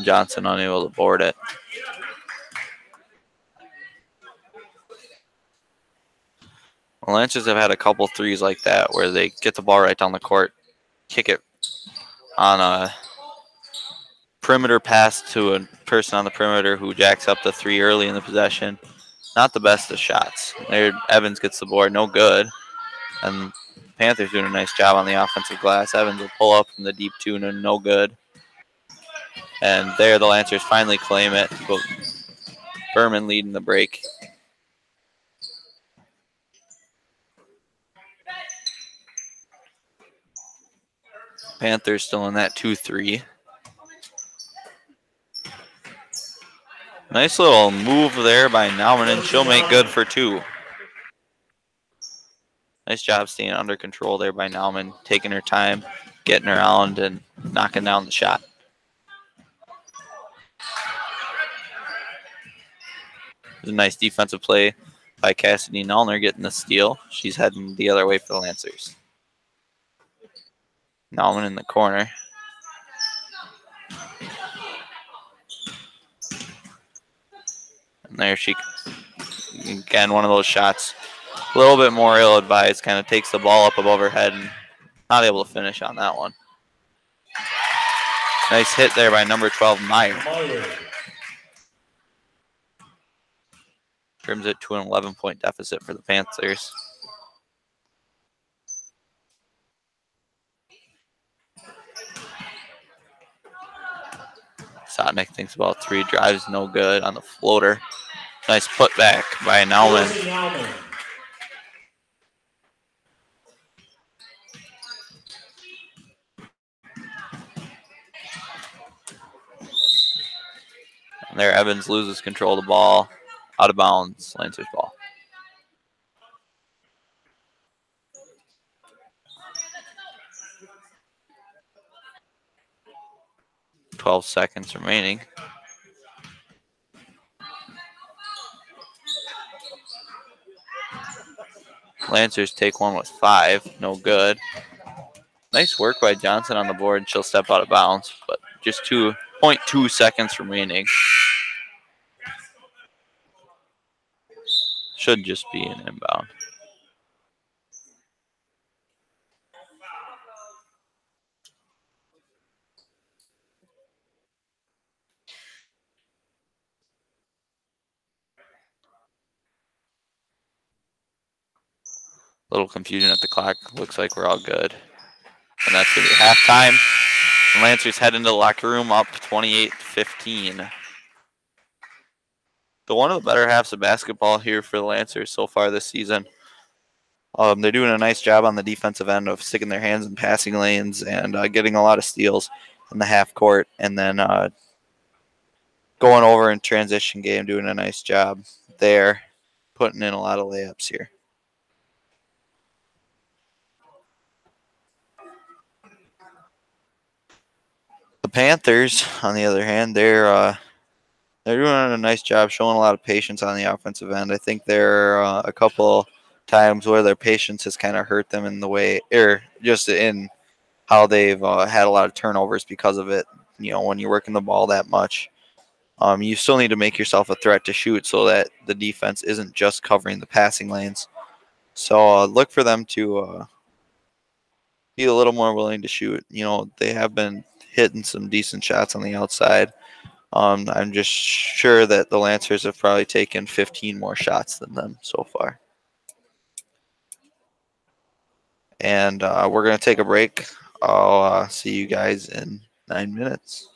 Johnson unable to board it. The Lancers have had a couple threes like that where they get the ball right down the court, kick it on a perimeter pass to a person on the perimeter who jacks up the three early in the possession. Not the best of shots. There, Evans gets the board, no good. And Panthers doing a nice job on the offensive glass. Evans will pull up from the deep two, no good. And there the Lancers finally claim it. Berman leading the break. Panthers still in that 2-3. Nice little move there by Nauman, and she'll make good for two. Nice job staying under control there by Nauman, taking her time, getting around, and knocking down the shot. It was a nice defensive play by Cassidy Nullner getting the steal. She's heading the other way for the Lancers. Nauman in the corner. And there she, again, one of those shots. A little bit more ill-advised, kind of takes the ball up above her head and not able to finish on that one. Nice hit there by number 12, Meyer. Trims it to an 11-point deficit for the Panthers. Sotnick thinks about three, drives no good on the floater. Nice putback by Nauman. And there Evans loses control of the ball. Out of bounds, Lancers ball. .12 seconds remaining. Lancers take one with 5, no good. Nice work by Johnson on the board. She'll step out of bounds, but just 2.2 seconds remaining. Should just be an inbound. Little confusion at the clock. Looks like we're all good. And that's going to be halftime. The Lancers head into the locker room up 28-15. So one of the better halves of basketball here for the Lancers so far this season. They're doing a nice job on the defensive end of sticking their hands in passing lanes and getting a lot of steals in the half court. And then going over in transition game, doing a nice job there, putting in a lot of layups here. The Panthers, on the other hand, they're doing a nice job, showing a lot of patience on the offensive end. I think there are a couple times where their patience has kind of hurt them in the way, or just in how they've had a lot of turnovers because of it. You know, when you're working the ball that much, you still need to make yourself a threat to shoot so that the defense isn't just covering the passing lanes. So look for them to be a little more willing to shoot. You know, they have been hitting some decent shots on the outside. I'm just sure that the Lancers have probably taken 15 more shots than them so far. And we're going to take a break. I'll see you guys in 9 minutes.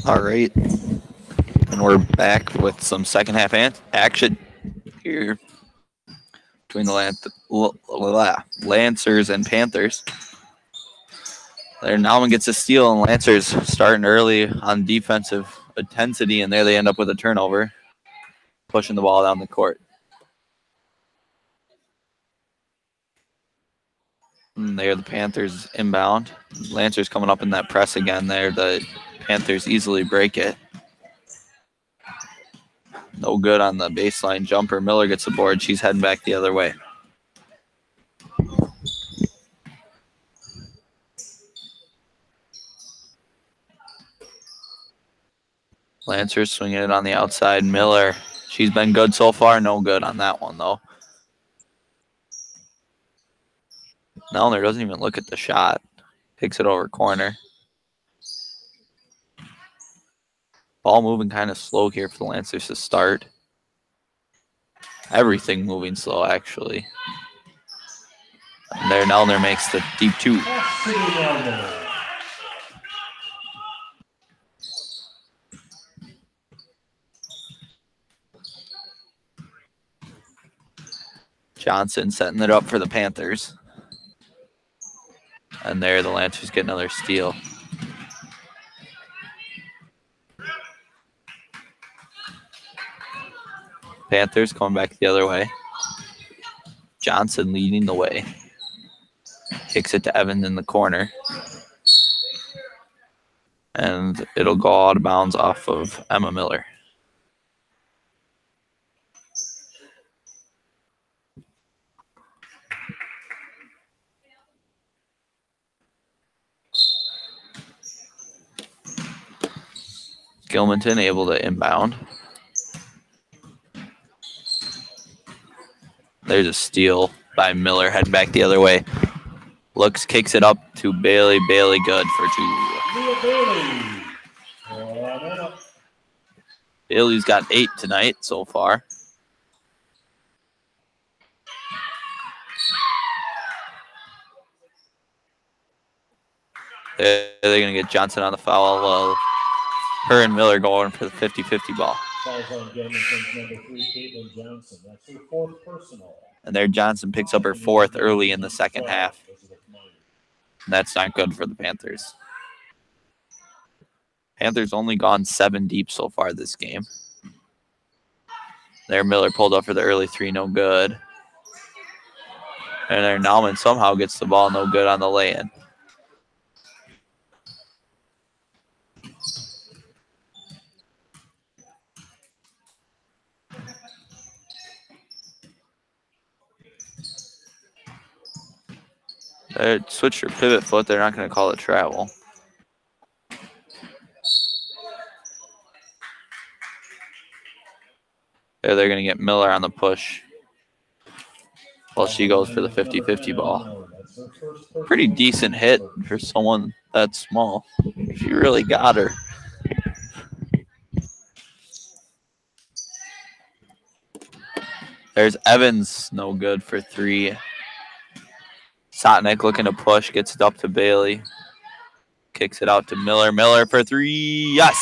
All right. And we're back with some second half action here between the Lancers and Panthers. There, Nauman gets a steal, and Lancers starting early on defensive intensity, and there they end up with a turnover, pushing the ball down the court. And there the Panthers inbound. Lancers coming up in that press again there. The Panthers easily break it. No good on the baseline jumper. Miller gets the board. She's heading back the other way. Lancers swinging it on the outside. Miller, she's been good so far. No good on that one, though. Nelner doesn't even look at the shot. Picks it over corner. Ball moving kind of slow here for the Lancers to start. Everything moving slow, actually. And there, Nelner makes the deep two. Johnson setting it up for the Panthers. And there, the Lancers get another steal. Panthers coming back the other way. Johnson leading the way. Kicks it to Evans in the corner. And it'll go out of bounds off of Emma Miller. Gilmanton able to inbound. There's a steal by Miller, heading back the other way. Looks, kicks it up to Bailey. Bailey good for two. Bailey's got 8 tonight so far. They're going to get Johnson on the foul. Her and Miller going for the 50-50 ball. On Gilmanton's number 3, Caitlin Johnson. That's her 4th personal. And there Johnson picks up her 4th early in the second half. And that's not good for the Panthers. Panthers only gone 7 deep so far this game. There Miller pulled up for the early 3, no good. And there Nauman somehow gets the ball, no good on the lay-in. They switched her pivot foot. They're not going to call it travel. There they're going to get Miller on the push. While she goes for the 50-50 ball. Pretty decent hit for someone that small. She really got her. There's Evans, no good for 3. Sotnick looking to push, gets it up to Bailey. Kicks it out to Miller. Miller for 3. Yes!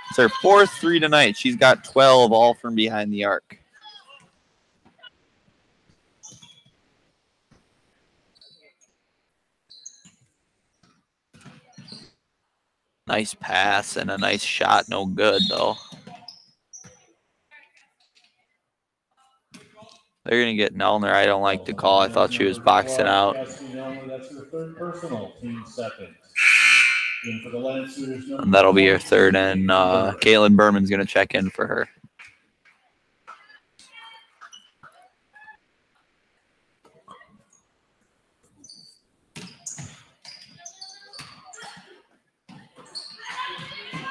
It's her 4th 3 tonight. She's got 12 all from behind the arc. Nice pass and a nice shot. No good, though. They're going to get Nelner. I don't like the call. I thought she was boxing out. That's her 3rd personal, team 2nd. And that'll be her 3rd, and Caitlin Berman's going to check in for her.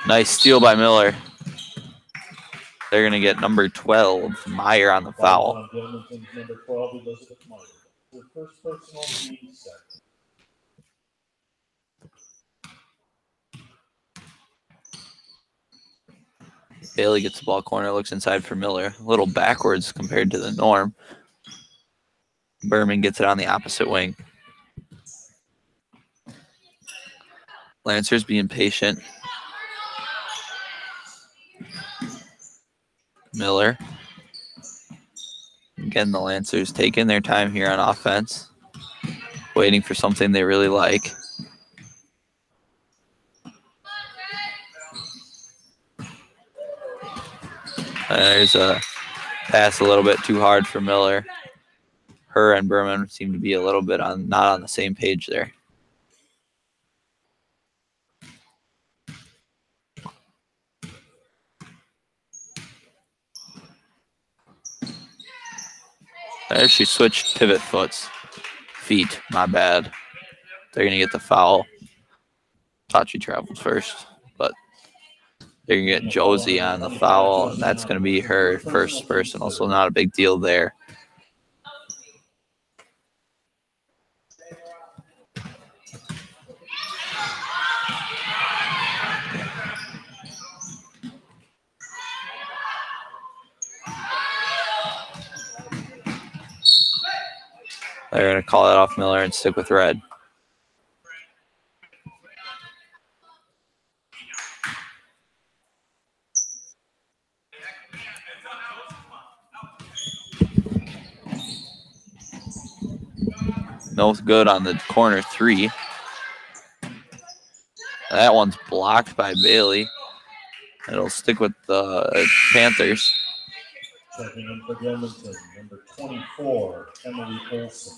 Nice steal by Miller. They're going to get number 12, Meyer, on the foul. Number 12, Elizabeth Meyer. Her 1st personal, team 2nd. Bailey gets the ball corner, looks inside for Miller. A little backwards compared to the norm. Berman gets it on the opposite wing. Lancers being patient. Miller. Again, the Lancers taking their time here on offense, waiting for something they really like. There's a pass a little bit too hard for Miller. Her and Berman seem to be a little bit not on the same page there. There she switched pivot feet, my bad. They're going to get the foul. Thought she traveled first, but they're going to get Josie on the foul, and that's going to be her first personal, so not a big deal there. They're going to call that off Miller and stick with red. No good on the corner three. That one's blocked by Bailey. It'll stick with the Panthers. Checking in for Gilmanton, number 24, Emily Olson.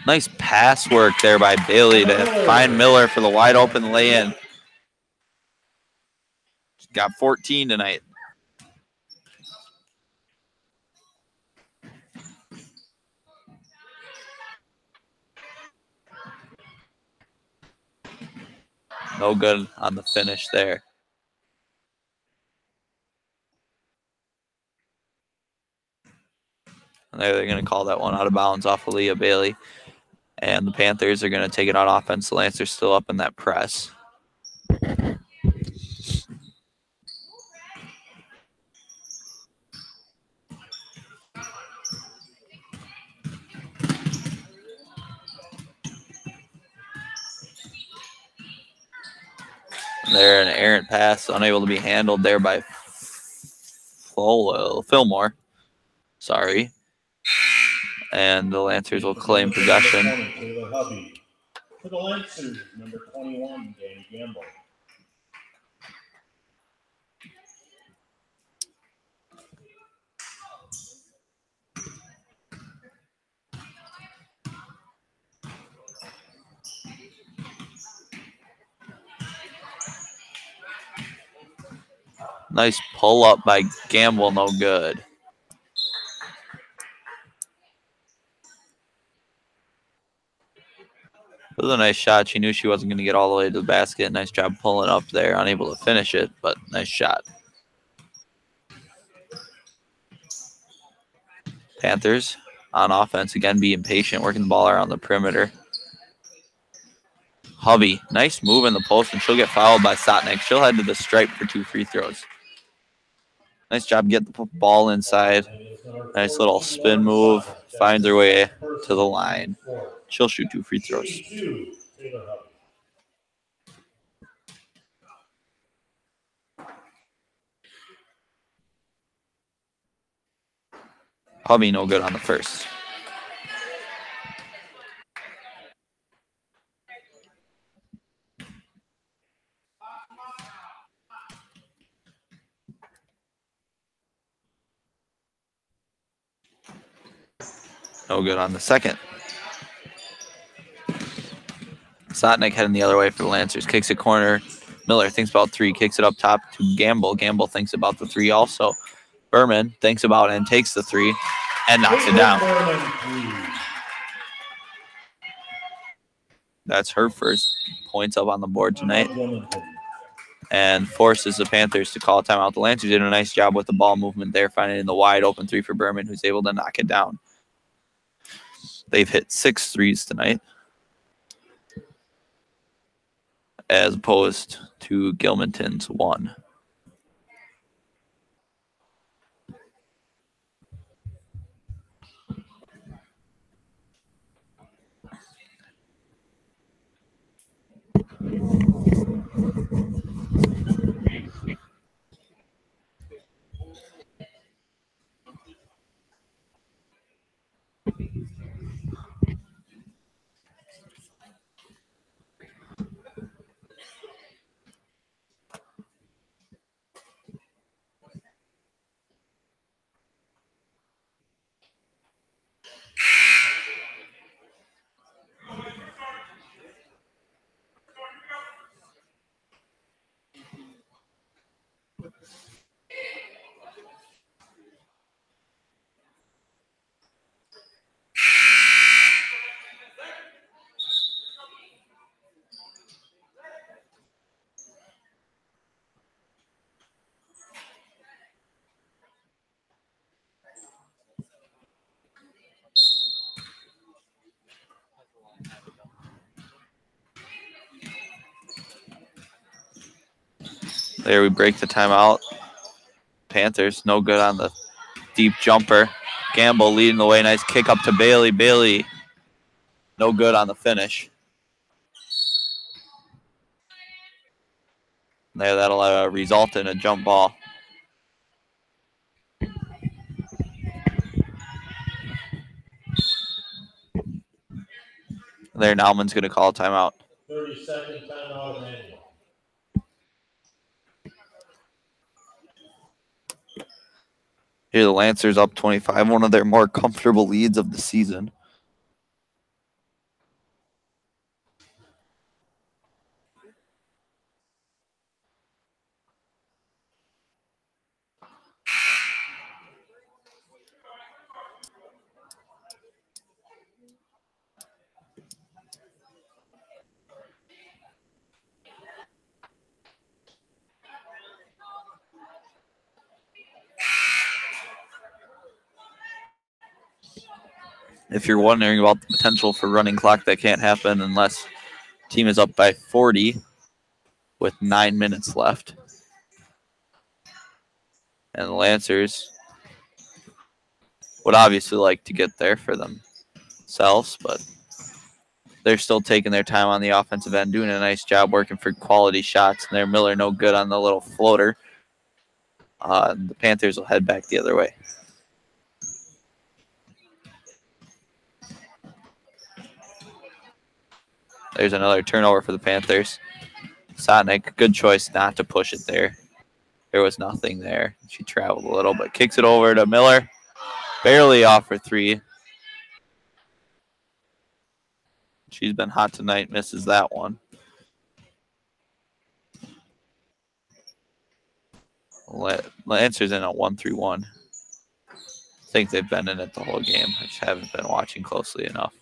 Nice pass work there by Bailey to find Miller for the wide open lay-in. Got 14 tonight. No good on the finish there. And they're going to call that one out of bounds off of Leah Bailey. And the Panthers are going to take it on offense. The Lancers still up in that press. There, an errant pass, unable to be handled there by Fillmore. Sorry. And the Lancers will claim possession. For the Lancers, number 21, Danny Gamble. Nice pull up by Gamble, no good. It was a nice shot. She knew she wasn't going to get all the way to the basket. Nice job pulling up there. Unable to finish it, but nice shot. Panthers on offense, again being patient, working the ball around the perimeter. Hovey, nice move in the post, and she'll get fouled by Sotnick. She'll head to the stripe for 2 free throws. Nice job getting the ball inside. Nice little spin move. Finds her way to the line. She'll shoot 2 free throws. Hovey no good on the first. No good on the second. Sotnick heading the other way for the Lancers. Kicks it corner. Miller thinks about 3. Kicks it up top to Gamble. Gamble thinks about the 3 also. Berman thinks about it and takes the 3 and knocks it down. That's her first points up on the board tonight. And forces the Panthers to call a timeout. The Lancers did a nice job with the ball movement there, finding the wide open 3 for Berman, who's able to knock it down. They've hit 6 threes tonight, as opposed to Gilmanton's 1. There we break the timeout. Panthers, no good on the deep jumper. Gamble leading the way. Nice kick up to Bailey. Bailey, no good on the finish. There, that'll result in a jump ball. There, Nauman's going to call a timeout. 30-second timeout, Immanuel. Here, the Lancers up 25, one of their more comfortable leads of the season. If you're wondering about the potential for running clock, that can't happen unless team is up by 40 with 9 minutes left. And the Lancers would obviously like to get there for themselves, but they're still taking their time on the offensive end, doing a nice job working for quality shots. And there, Miller no good on the little floater. The Panthers will head back the other way. There's another turnover for the Panthers. Sotnick, good choice not to push it there. There was nothing there. She traveled a little, but kicks it over to Miller. Barely off for three. She's been hot tonight, misses that one. Lancers in a 1-3-1. I think they've been in it the whole game. I just haven't been watching closely enough.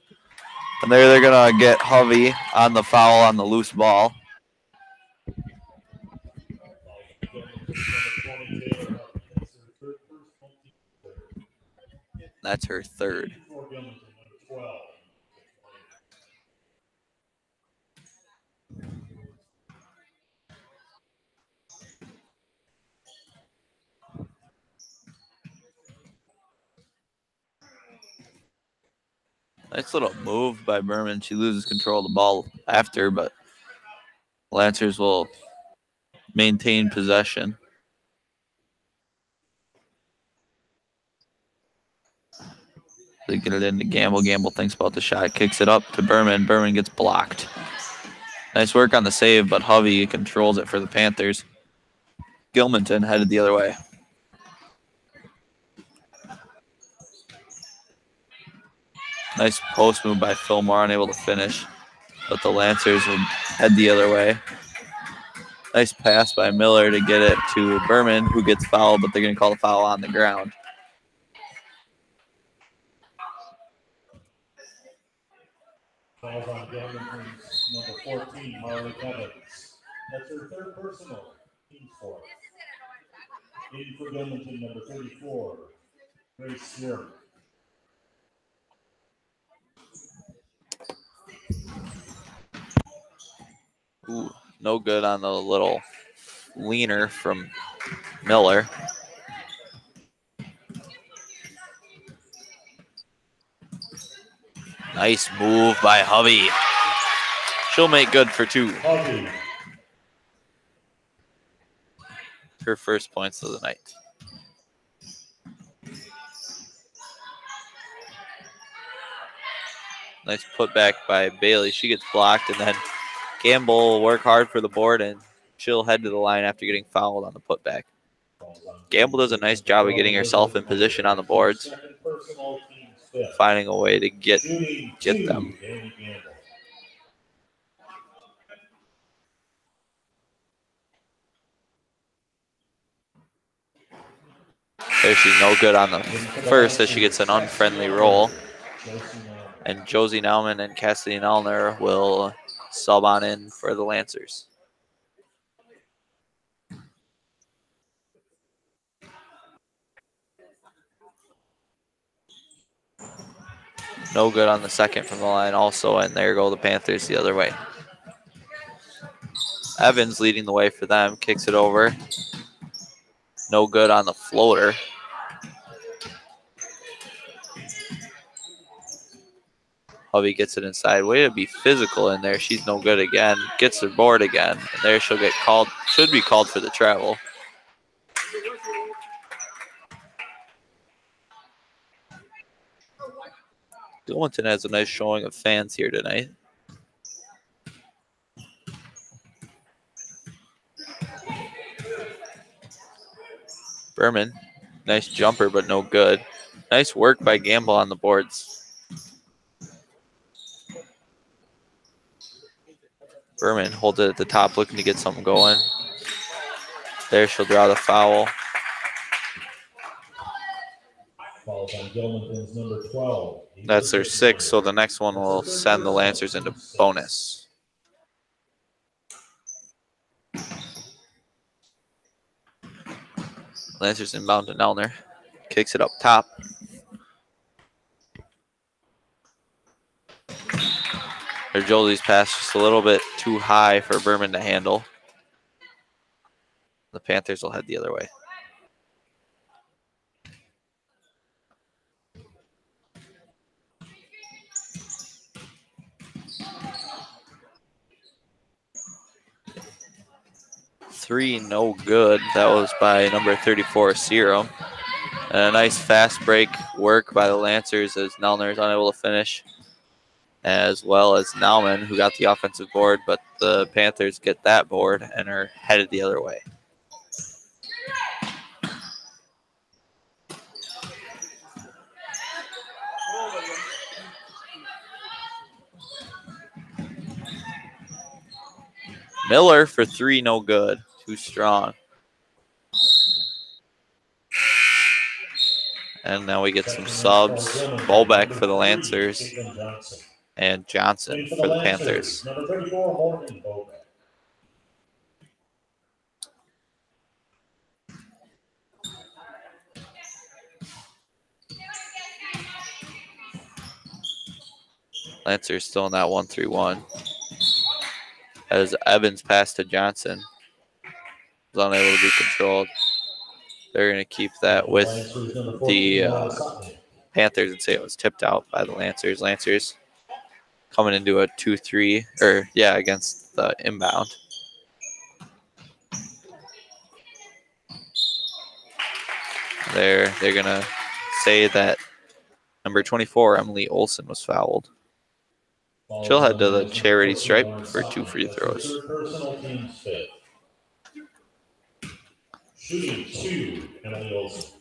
And there they're going to get Hovey on the foul on the loose ball. That's her third. Nice little move by Berman. She loses control of the ball after, but Lancers will maintain possession. They get it into Gamble. Gamble thinks about the shot, kicks it up to Berman. Berman gets blocked. Nice work on the save, but Hovey controls it for the Panthers. Gilmanton headed the other way. Nice post move by Fillmore, unable to finish, but the Lancers would head the other way. Nice pass by Miller to get it to Berman, who gets fouled, but they're going to call the foul on the ground. Fouls on Gilmanton's number 14, Marley Evans. That's her third personal, team fourth. In for Gilmanton, number 34, Grace Searle. Ooh, no good on the little leaner from Miller. Nice move by Hovey. She'll make good for two. Hovey. Her first points of the night. Nice putback by Bailey. She gets blocked, and then Gamble will work hard for the board, and she'll head to the line after getting fouled on the putback. Gamble does a nice job of getting herself in position on the boards, finding a way to get them. There, she's no good on the first as she gets an unfriendly roll. And Josie Nauman and Cassidy Allner will sub on in for the Lancers. No good on the second from the line also, and there go the Panthers the other way. Evans leading the way for them. Kicks it over. No good on the floater. Hovey gets it inside. Way to be physical in there. She's no good again. Gets her board again. And there she'll get called. Should be called for the travel. Gilmanton has a nice showing of fans here tonight. Berman, nice jumper, but no good. Nice work by Gamble on the boards. Berman holds it at the top, looking to get something going. There, she'll draw the foul. Falls on Gilmanton's number 12. That's their 6, so the next one will send the Lancers into bonus. Lancers inbound to Nelner. Kicks it up top. Or Jolie's pass just a little bit too high for Berman to handle. The Panthers will head the other way. Three, no good. That was by number 34, Serum. And a nice fast break work by the Lancers as Nelner is unable to finish, as well as Nauman, who got the offensive board, but the Panthers get that board and are headed the other way. Miller for 3, no good. Too strong. And now we get some subs. Bolbeck for the Lancers and Johnson for the Panthers. Number 34, Morgan Bolbeck. Lancers still in that 1-3-1. As Evans passed to Johnson. Was unable to be controlled. They're going to keep that with the Panthers and say it was tipped out by the Lancers. Lancers coming into a 2-3, or yeah, against the inbound. They're going to say that number 24, Emily Olson, was fouled. She'll head to the charity stripe for 2 free throws. Shooting 2, Emily Olson.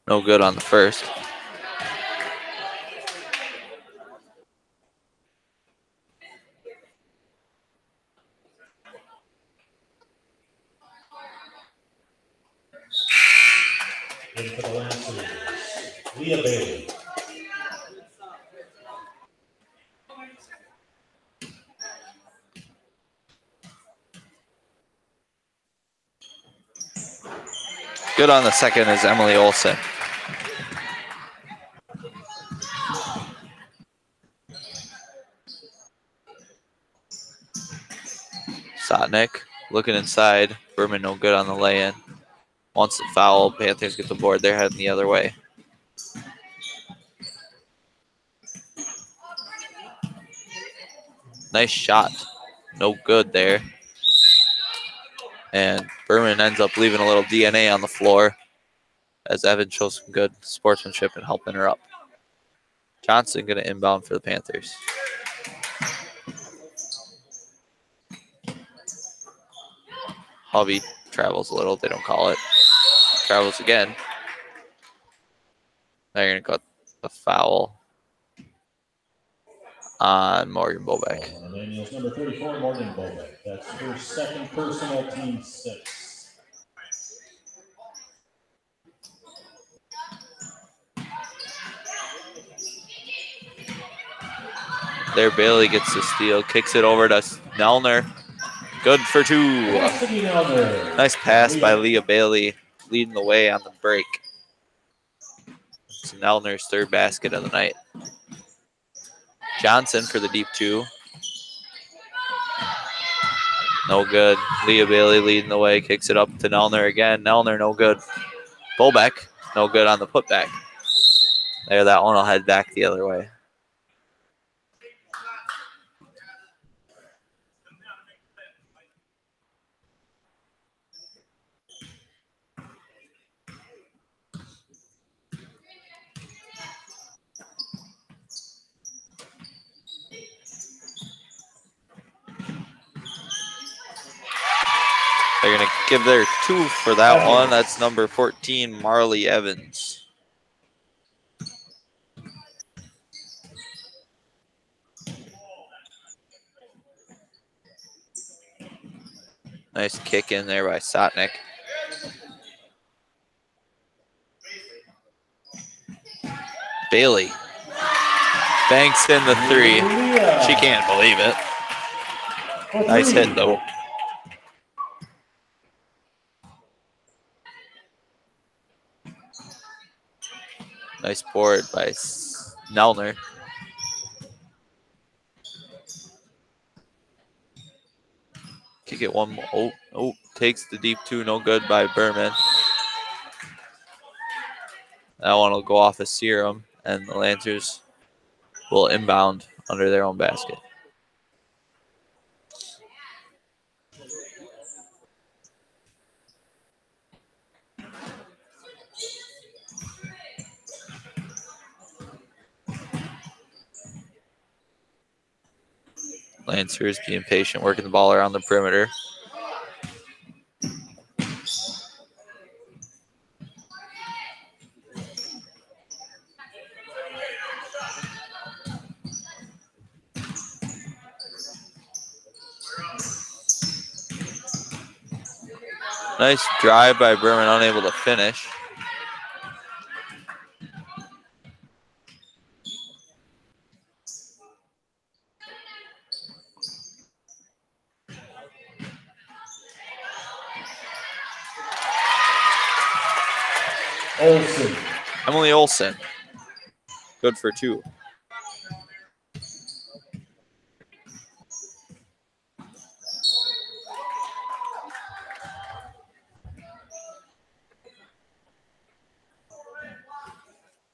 No good on the first. In for the Lancers, Leah Bailey. Good on the second is Emily Olson. Sotnick looking inside. Berman no good on the lay-in. Wants the foul. Panthers get the board. They're heading the other way. Nice shot. No good there. And Berman ends up leaving a little DNA on the floor as Evan shows some good sportsmanship and helping her up. Johnson going to inbound for the Panthers. Hovey travels a little. They don't call it. Travels again. They're going to cut the foul on Morgan Bolbeck. Immanuel's number 34, Morgan Bolbeck. That's her second personal, team 6. There, Bailey gets the steal, kicks it over to Nelner. Good for 2. Nice pass by Leah Bailey, leading the way on the break. It's Nelner's 3rd basket of the night. Johnson for the deep 2. No good. Leah Bailey leading the way. Kicks it up to Nelner again. Nelner, no good. Fullback, no good on the putback. There, that one will head back the other way. They're going to give their 2 for that one. That's number 14, Marley Evans. Nice kick in there by Sotnick. Bailey banks in the 3. She can't believe it. Nice hit, though. Nice board by Nelner. Kick it one more. Oh, takes the deep 2. No good by Berman. That one will go off a serum, and the Lancers will inbound under their own basket. Lancers being patient, working the ball around the perimeter. Nice drive by Berman, unable to finish. Olsen. Emily Olsen, good for 2.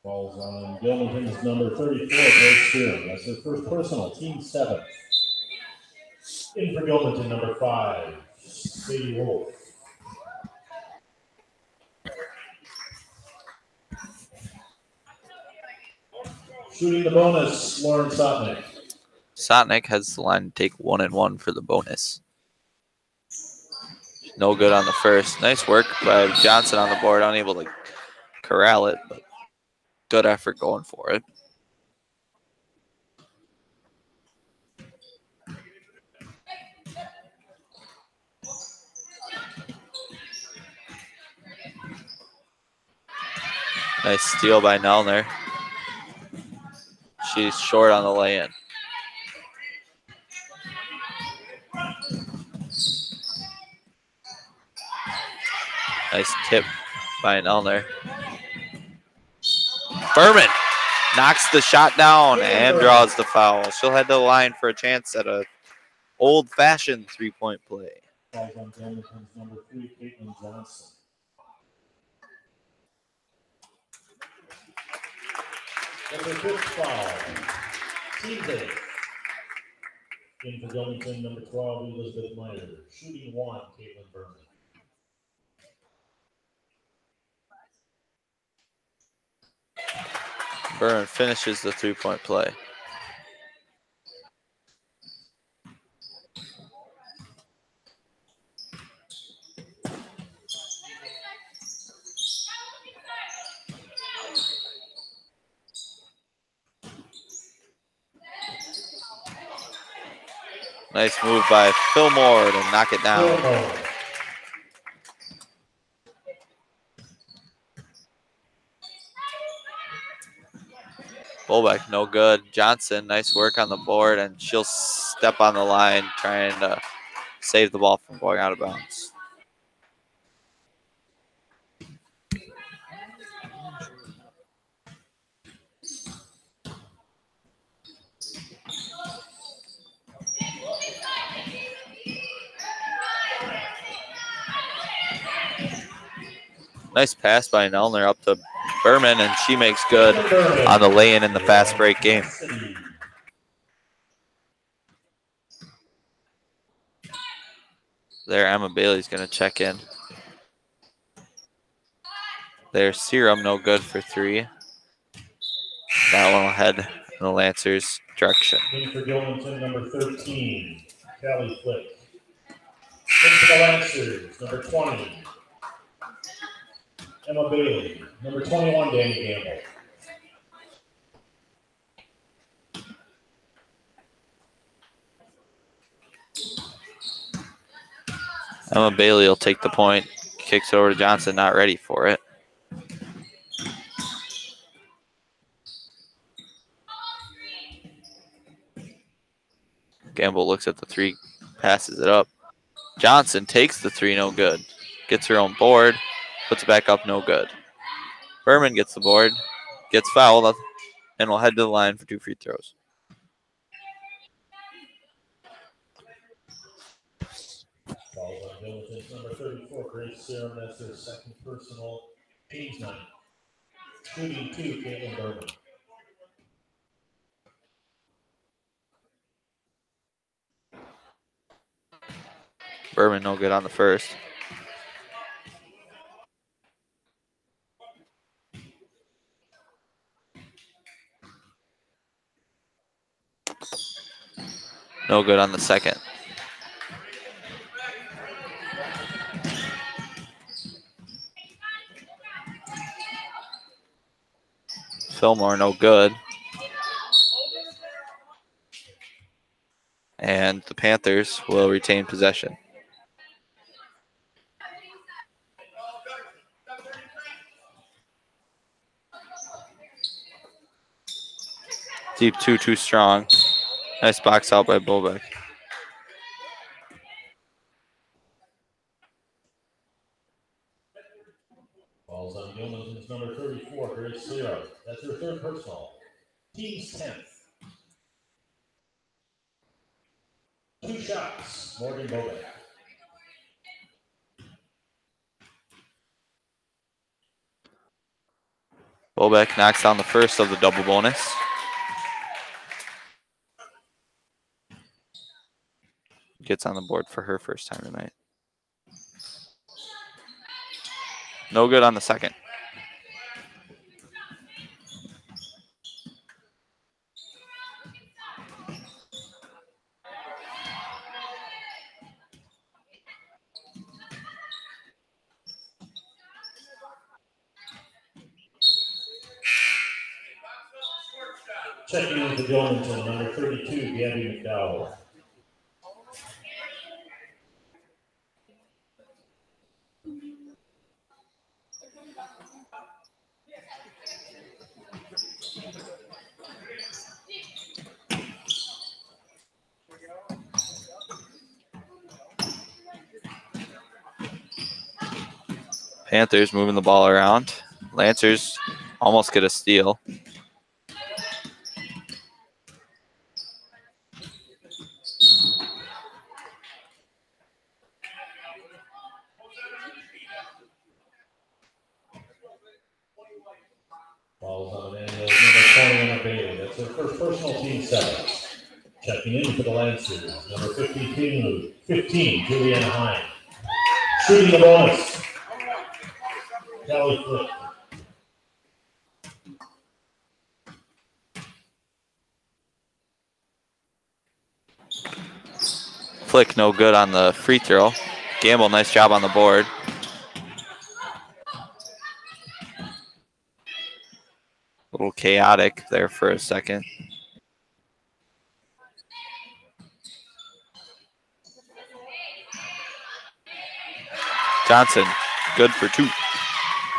Falls on Gilmanton's number 34, Grace Spear. That's her first personal, team 7. In for Gilmanton, number 5, Sadie Wolf. Shooting the bonus, Lauren Sotnick. Sotnick has the line to take 1 and 1 for the bonus. No good on the first. Nice work by Johnson on the board, unable to corral it, but good effort going for it. Nice steal by Nelner. She's short on the lay-in. Nice tip by Nelner. Berman knocks the shot down and draws the foul. She'll head to the line for a chance at a old-fashioned 3-point play. Falls on Gilmanton's number 3, Caitlin Johnson. That's her 5th foul. Team 8. In for Gilmanton, number 12, Elizabeth Meyer. Shooting 1, Caitlin Berman. Berman finishes the 3-point play. Nice move by Fillmore to knock it down. Fullback, no good. Johnson, nice work on the board, and she'll step on the line trying to save the ball from going out of bounds. Nice pass by Nelner up to Berman, and she makes good on the lay-in in the fast break game. There, Emma Bailey's going to check in. There's Serum, no good for 3. That one will head in the Lancers' direction. In for Gilmanton, number 13, Callie Flick. In for the Lancers, number 20, Emma Bailey. Number 21, Danny Gamble. Emma Bailey will take the point. Kicks it over to Johnson, not ready for it. Gamble looks at the 3, passes it up. Johnson takes the 3, no good. Gets her own board, puts it back up, no good. Berman gets the board, gets fouled, and will head to the line for 2 free throws. Falls on Gilmanton's number 34, Grace Serum. That's their second personal. Team's night. Shooting 2, Caitlin Berman. Berman no good on the first. No good on the second. Fillmore no good. And the Panthers will retain possession. Deep 2 too strong. Nice box out by Bobek. Falls on Gilmanton's number 34, Grace Serum. That's her third personal. Team's 10th. 2 shots, Morgan Bobek. Bobek knocks down the first of the double bonus. Gets on the board for her first time tonight. No good on the second. Checking in for Gilmanton, number 32, Gabby McDowell. Panthers moving the ball around. Lancers almost get a steal. Falls on Immanuel, number 20, Emma Bailey. That's her first personal, team 7. Checking in for the Lancers, number 15, Juliana Hine. Shooting the bonus, Callie Flick. Flick no good on the free throw. Gamble, nice job on the board. A little chaotic there for a second. Johnson, good for 2.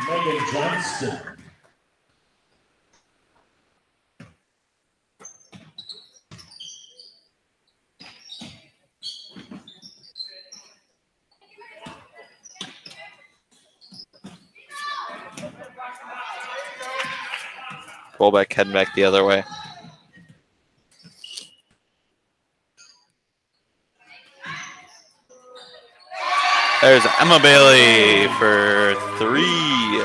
Megan Johnston. Bobek heading back the other way. There's Emma Bailey for 3.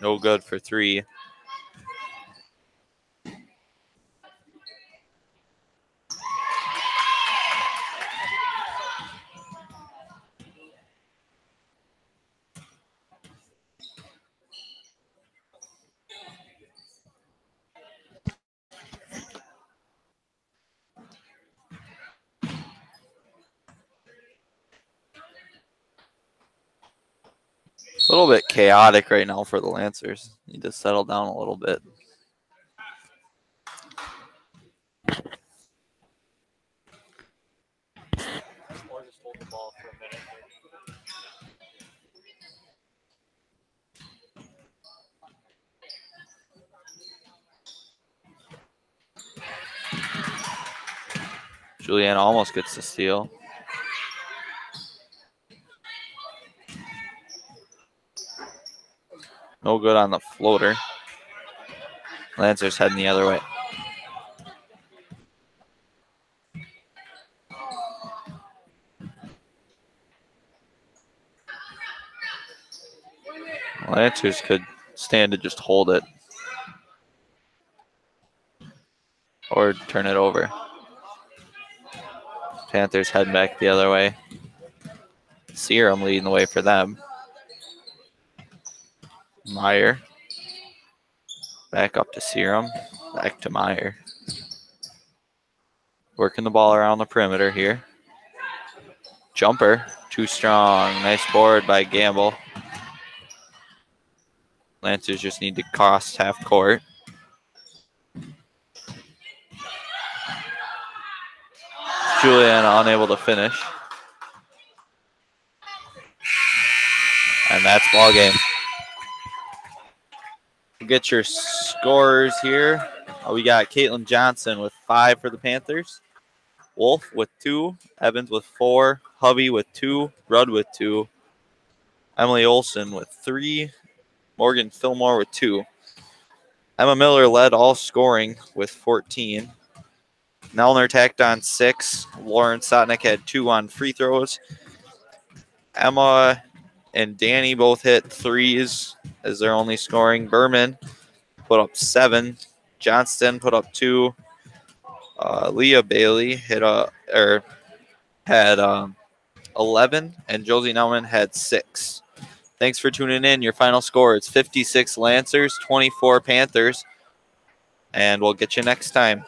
No good for 3. A little bit chaotic right now for the Lancers. Need to settle down a little bit. Juliana almost gets the steal. No good on the floater. Lancers heading the other way. Lancers could stand to just hold it or turn it over. Panthers heading back the other way. Serum leading the way for them. Meyer. Back up to Serum. Back to Meyer. Working the ball around the perimeter here. Jumper. Too strong. Nice board by Gamble. Lancers just need to cross half court. Juliana unable to finish. And that's ball game. Get your scores here. We got Caitlin Johnson with 5 for the Panthers. Wolf with 2. Evans with 4. Hubby with 2. Rudd with 2. Emily Olson with 3. Morgan Fillmore with 2. Emma Miller led all scoring with 14. Nelner tacked on 6. Lauren Sotnick had 2 on free throws. Emma and Danny both hit 3s as their only scoring. Berman put up 7. Johnston put up 2. Leah Bailey had 11, and Josie Nelman had 6. Thanks for tuning in. Your final score is 56 Lancers, 24 Panthers, and we'll get you next time.